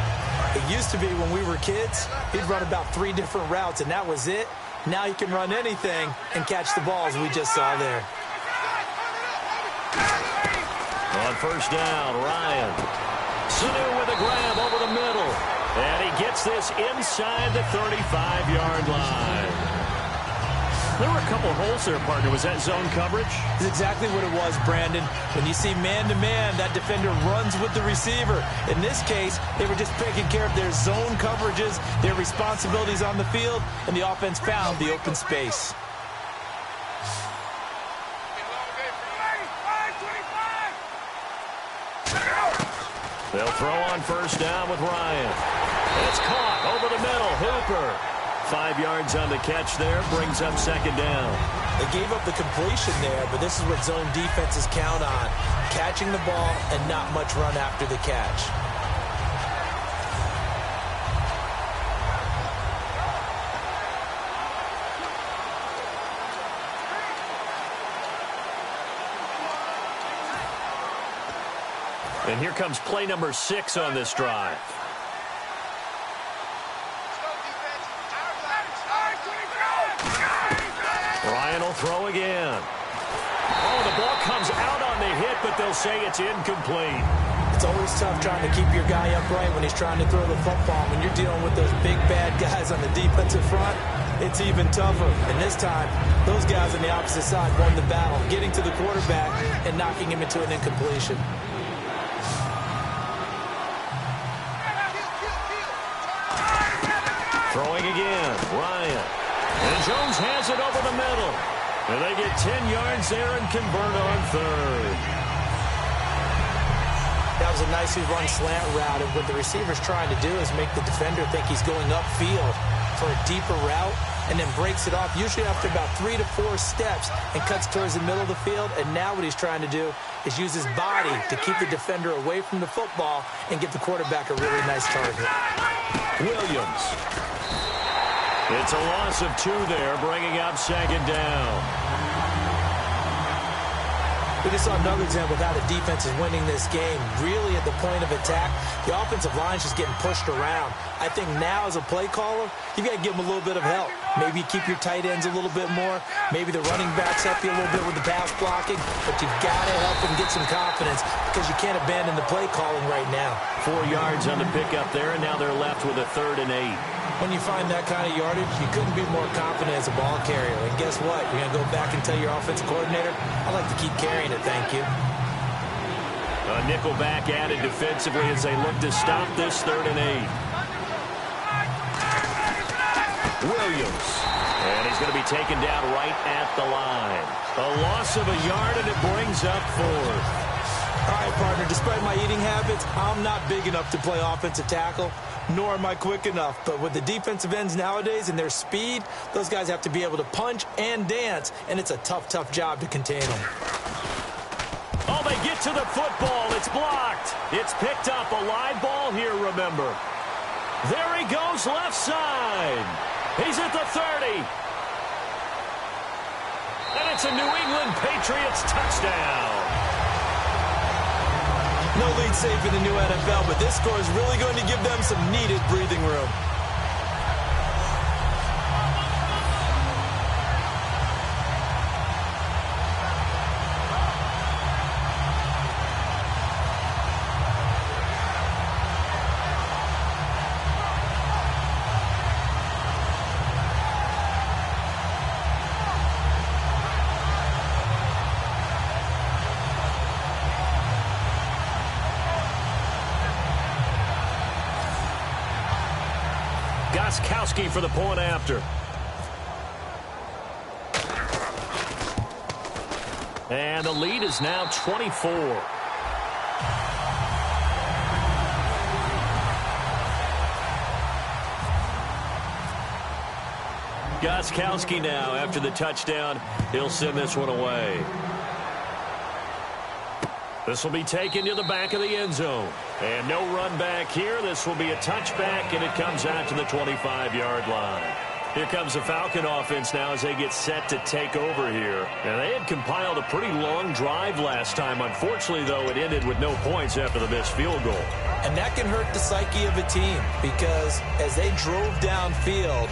it used to be when we were kids, he'd run about 3 different routes, and that was it. Now he can run anything and catch the balls we just saw there. On first down, Ryan. Sanu with a grab over the middle. And he gets this inside the 35-yard line. There were a couple holes there, partner. Was that zone coverage? That's exactly what it was, Brandon. When you see man-to-man, that defender runs with the receiver. In this case, they were just taking care of their zone coverages, their responsibilities on the field, and the offense found the open space. They'll throw on first down with Ryan. It's caught over the middle. Hooper. 5 yards on the catch there. Brings up second down. They gave up the completion there, but this is what zone defenses count on. Catching the ball and not much run after the catch. And here comes play number 6 on this drive. Ryan will throw again. Oh, the ball comes out on the hit, but they'll say it's incomplete. It's always tough trying to keep your guy upright when he's trying to throw the football. When you're dealing with those big, bad guys on the defensive front, it's even tougher. And this time, those guys on the opposite side won the battle, getting to the quarterback and knocking him into an incompletion. Throwing again, Ryan. And Jones has it over the middle. And they get 10 yards there and convert on 3rd. That was a nicely run slant route, and what the receiver's trying to do is make the defender think he's going upfield for a deeper route, and then breaks it off, usually after about 3 to 4 steps, and cuts towards the middle of the field. And now what he's trying to do is use his body to keep the defender away from the football and give the quarterback a really nice target. Williams. It's a loss of 2 there, bringing up second down. We just saw another example of how the defense is winning this game. Really at the point of attack, the offensive line is just getting pushed around. I think now as a play caller, you got to give them a little bit of help. Maybe keep your tight ends a little bit more. Maybe the running backs help you a little bit with the pass blocking. But you've got to help them get some confidence because you can't abandon the play calling right now. 4 yards on the pickup there, and now they're left with a 3rd and 8. When you find that kind of yardage, you couldn't be more confident as a ball carrier. And guess what? You're going to go back and tell your offensive coordinator, I like to keep carrying it, thank you. A nickel back added defensively as they look to stop this 3rd and 8. Williams. And he's going to be taken down right at the line. A loss of a yard, and it brings up 4th. All right, partner, despite my eating habits, I'm not big enough to play offensive tackle. nor am I quick enough. But with the defensive ends nowadays and their speed, those guys have to be able to punch and dance, and it's a tough, tough job to contain them. Oh, they get to the football. It's blocked. It's picked up. A live ball here, remember. There he goes, left side. He's at the 30. And it's a New England Patriots touchdown. No lead safe in the new NFL, but this score is really going to give them some needed breathing room. Goskowski for the point after. And the lead is now 24. Goskowski now after the touchdown. He'll send this one away. This will be taken to the back of the end zone. And no run back here. This will be a touchback, and it comes out to the 25-yard line. Here comes the Falcon offense now as they get set to take over here. And they had compiled a pretty long drive last time. Unfortunately, though, it ended with no points after the missed field goal. And that can hurt the psyche of a team because as they drove downfield,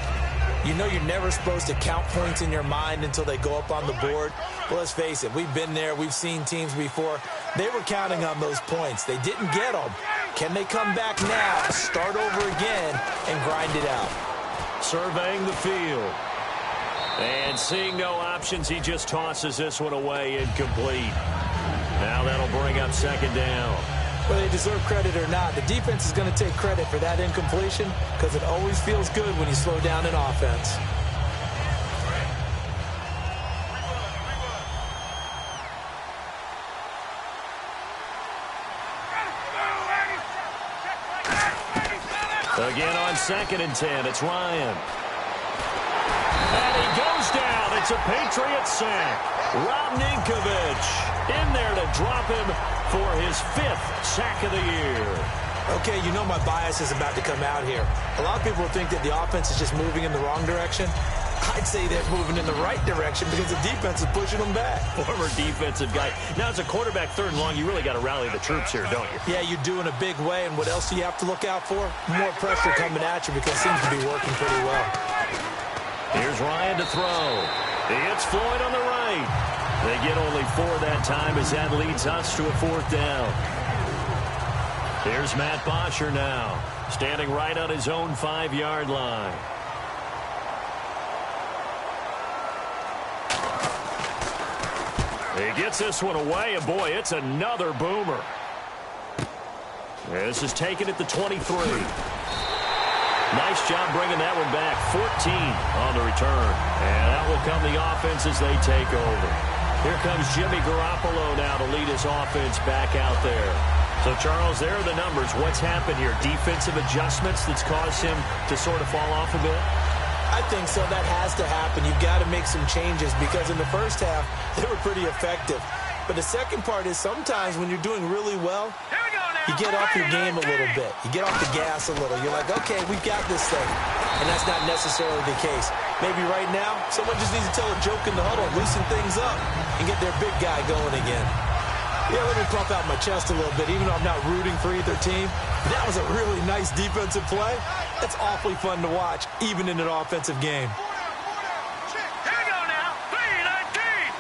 you know you're never supposed to count points in your mind until they go up on the board. Well, let's face it, we've been there. We've seen teams before. They were counting on those points. They didn't get them. Can they come back now, start over again, and grind it out? Surveying the field. And seeing no options, he just tosses this one away incomplete. Now that'll bring up second down. Whether they deserve credit or not, the defense is going to take credit for that incompletion because it always feels good when you slow down an offense. Again on 2nd and 10, it's Ryan. And he goes down. It's a Patriot sack. Rob Ninkovich in there to drop him for his 5th sack of the year. Okay, you know my bias is about to come out here. A lot of people think that the offense is just moving in the wrong direction. I'd say they're moving in the right direction because the defense is pushing them back. Former defensive guy. Now, as a quarterback 3rd and long, you really got to rally the troops here, don't you? Yeah, you do in a big way. And what else do you have to look out for? More pressure coming at you because it seems to be working pretty well. Here's Ryan to throw. It's Floyd on the right. They get only 4 that time as that leads us to a 4th down. Here's Matt Bosher now, standing right on his own 5-yard line. He gets this one away, and boy, it's another boomer. This is taken at the 23. Nice job bringing that one back. 14 on the return. And that will come the offense as they take over. Here comes Jimmy Garoppolo now to lead his offense back out there. So, Charles, there are the numbers. What's happened here? Defensive adjustments that's caused him to sort of fall off a bit? I think so. That has to happen. You've got to make some changes because in the first half, they were pretty effective. But the second part is sometimes when you're doing really well, you get off your game a little bit. You get off the gas a little. You're like, okay, we've got this thing. And that's not necessarily the case. Maybe right now, someone just needs to tell a joke in the huddle, loosen things up, and get their big guy going again. Yeah, let me puff out my chest a little bit, even though I'm not rooting for either team. That was a really nice defensive play. That's awfully fun to watch, even in an offensive game. Here we go now. 3-19.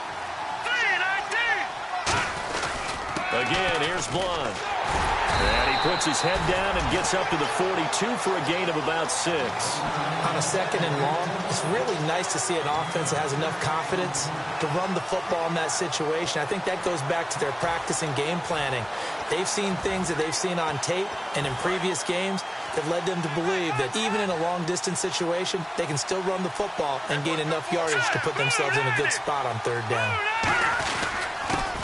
3-19. Again, here's Blunt. And he puts his head down and gets up to the 42 for a gain of about 6. On a 2nd and long, it's really nice to see an offense that has enough confidence to run the football in that situation. I think that goes back to their practice and game planning. They've seen things that they've seen on tape and in previous games that led them to believe that even in a long-distance situation, they can still run the football and gain enough yardage to put themselves in a good spot on 3rd down.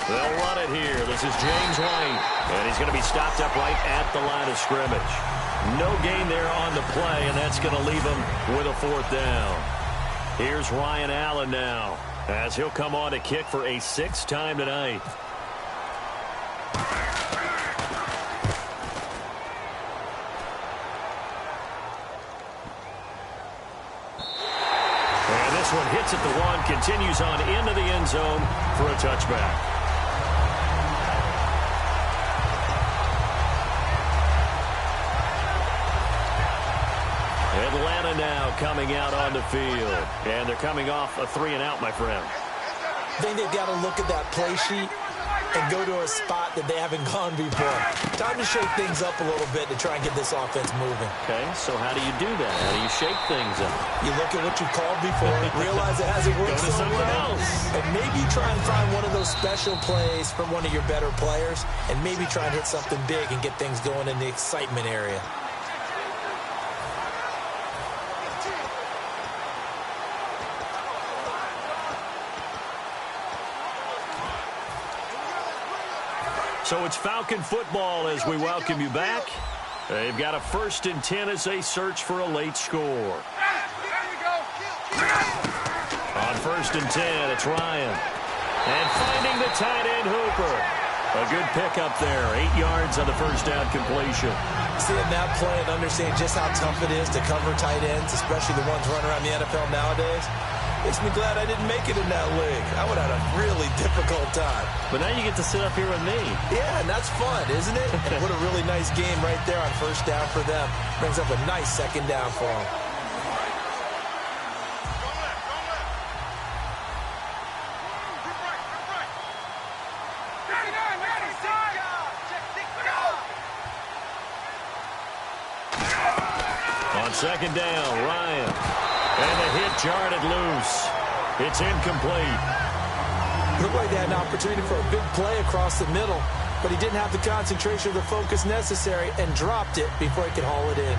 They'll run it here. This is James White, and he's going to be stopped up right at the line of scrimmage. No gain there on the play, and that's going to leave him with a 4th down. Here's Ryan Allen now, as he'll come on to kick for a 6th time tonight. And this one hits at the 1, continues on into the end zone for a touchback. Atlanta now coming out on the field. And they're coming off a 3-and-out, my friend. I think they've got to look at that play sheet and go to a spot that they haven't gone before. Time to shake things up a little bit to try and get this offense moving. Okay, so how do you do that? How do you shake things up? You look at what you've called before, realize it hasn't worked so well, and maybe try and find one of those special plays from one of your better players, and maybe try and hit something big and get things going in the excitement area. So it's Falcon football as we welcome you back. They've got a 1st and 10 as they search for a late score. On 1st and 10, it's Ryan. And finding the tight end Hooper. A good pickup there. 8 yards on the 1st down completion. Seeing that play and understanding just how tough it is to cover tight ends, especially the ones running around the NFL nowadays, makes me glad I didn't make it in that league. I would have had a really difficult time. But now you get to sit up here with me. Yeah, and that's fun, isn't it? And what a really nice game right there on 1st down for them. Brings up a nice 2nd down for them. On 2nd down, Ryan. And the hit jarred loose. It's incomplete. Looked like they had an opportunity for a big play across the middle, but he didn't have the concentration or the focus necessary and dropped it before he could haul it in.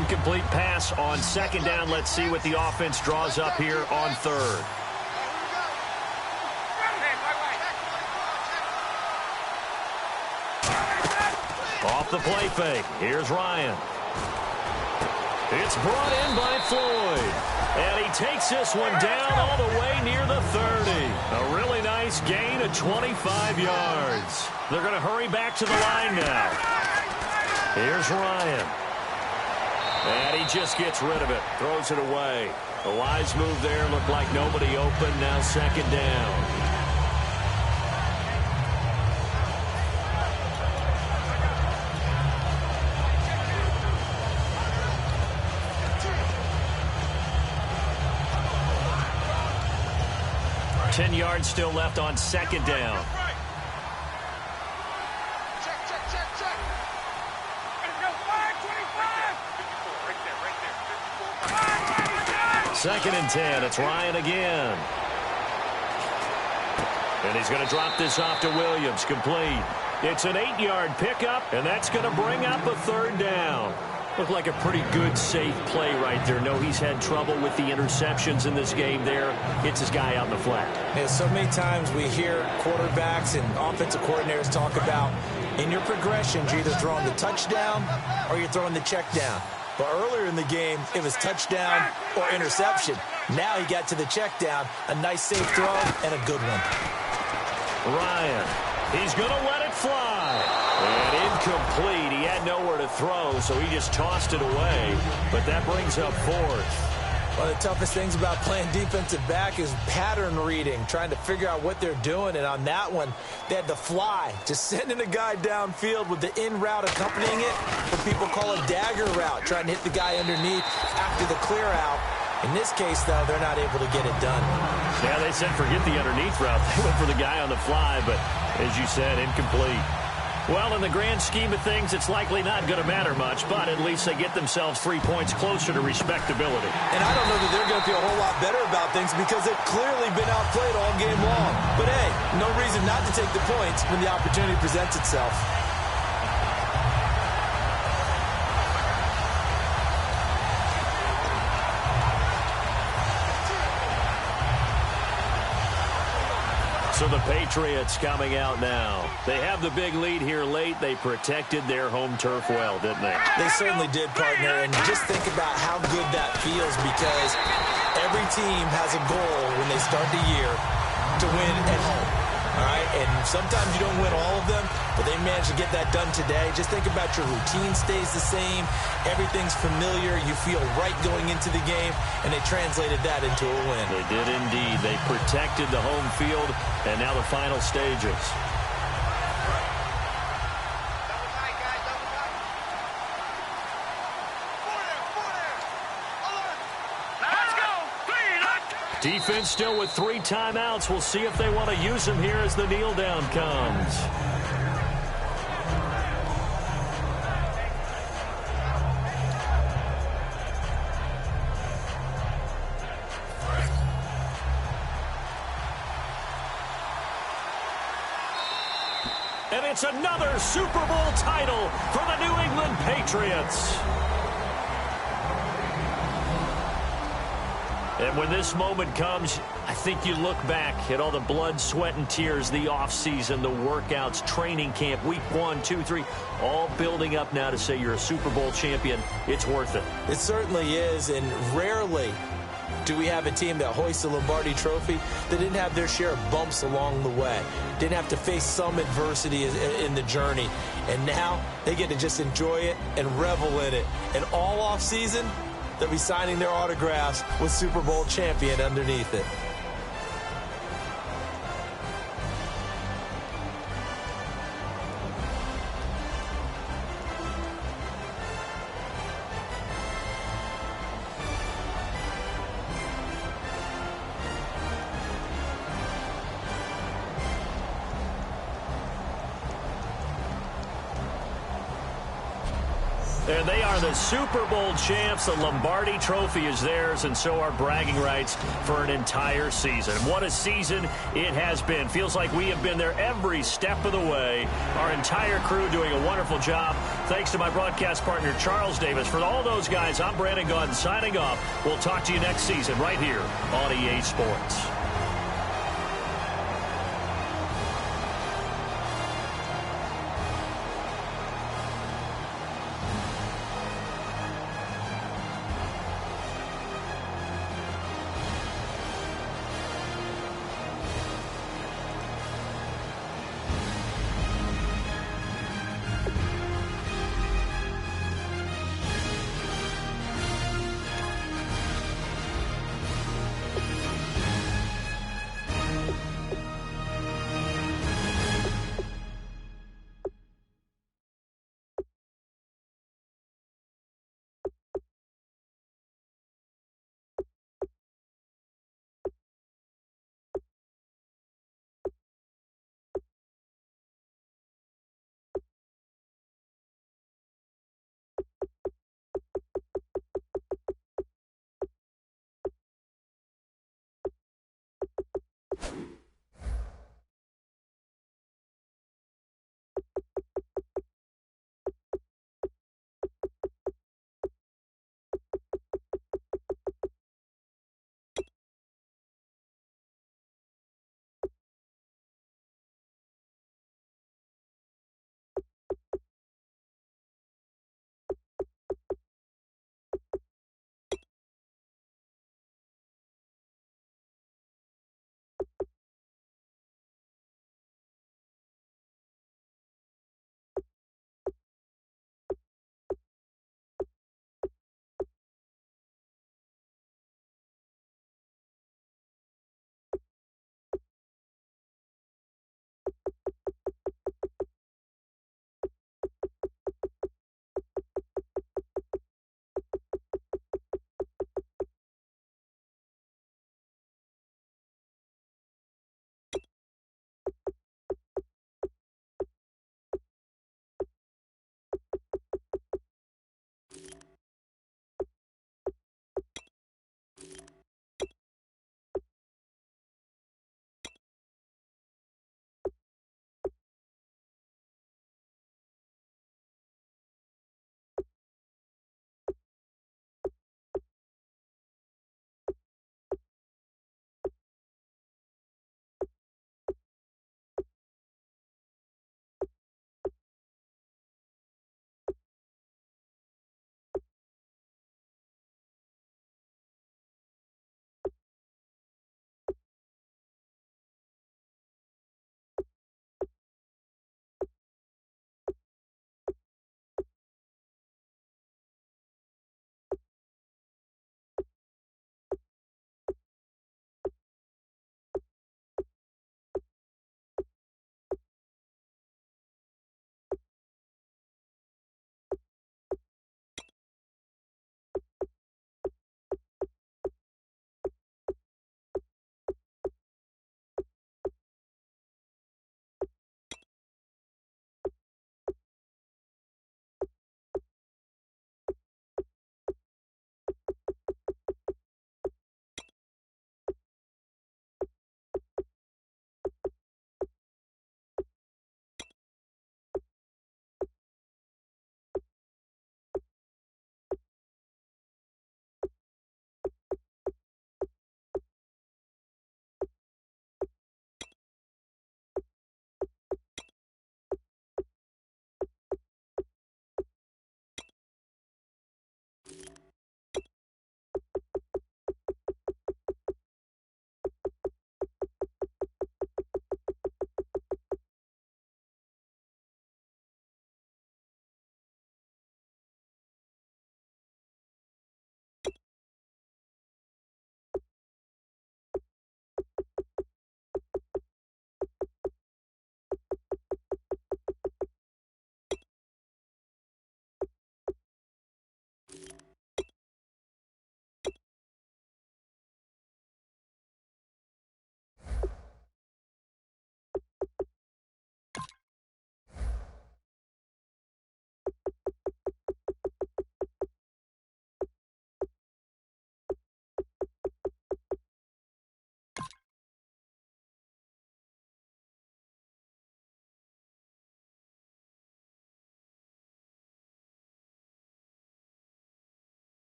Incomplete pass on 2nd down. Let's see what the offense draws up here on 3rd. Off the play fake. Here's Ryan. It's brought in by Floyd. And he takes this one down all the way near the 30. A really nice gain of 25 yards. They're going to hurry back to the line now. Here's Ryan. And he just gets rid of it. Throws it away. A wise move there. Looked like nobody open. Now 2nd down. Ten yards still left on 2nd down. Second and 10. It's Ryan again. And he's going to drop this off to Williams. Complete. It's an 8-yard pickup, and that's going to bring up a 3rd down. Looked like a pretty good, safe play right there. No, he's had trouble with the interceptions in this game there. Hits his guy out in the flat. Yeah, so many times we hear quarterbacks and offensive coordinators talk about in your progressions, you're either throwing the touchdown or you're throwing the check down. But earlier in the game, it was touchdown or interception. Now he got to the check down. A nice, safe throw and a good one. Ryan, he's going to let it fly. And incomplete. He had nowhere to throw, so he just tossed it away. But that brings up 4th. One of the toughest things about playing defensive back is pattern reading, trying to figure out what they're doing. And on that one, they had the fly, just sending a guy downfield with the in route accompanying it, what people call a dagger route, trying to hit the guy underneath after the clear out. In this case, though, they're not able to get it done. Yeah, they said forget the underneath route. They went for the guy on the fly, but as you said, incomplete. Well, in the grand scheme of things, it's likely not going to matter much, but at least they get themselves 3 points closer to respectability. And I don't know that they're going to feel a whole lot better about things because they've clearly been outplayed all game long. But, hey, no reason not to take the points when the opportunity presents itself. So the Patriots coming out now. They have the big lead here late. They protected their home turf well, didn't they? They certainly did, partner. And just think about how good that feels, because every team has a goal when they start the year to win at home. All right, and sometimes you don't win all of them, but they managed to get that done today. Just think about your routine stays the same. Everything's familiar. You feel right going into the game, and they translated that into a win. They did indeed. They protected the home field, and now the final stages. Defense still with 3 timeouts. We'll see if they want to use them here as the kneel down comes. And it's another Super Bowl title for the New England Patriots. And when this moment comes, I think you look back at all the blood, sweat, and tears, the offseason, the workouts, training camp, week 1, 2, 3, all building up now to say you're a Super Bowl champion. It's worth it. It certainly is, and rarely do we have a team that hoists a Lombardi trophy that didn't have their share of bumps along the way, didn't have to face some adversity in the journey, and now they get to just enjoy it and revel in it. And all offseason, they'll be signing their autographs with Super Bowl champion underneath it. And they are the Super Bowl champs. The Lombardi trophy is theirs, and so are bragging rights for an entire season. What a season it has been. Feels like we have been there every step of the way. Our entire crew doing a wonderful job. Thanks to my broadcast partner, Charles Davis. For all those guys, I'm Brandon Gaudin signing off. We'll talk to you next season right here on EA Sports.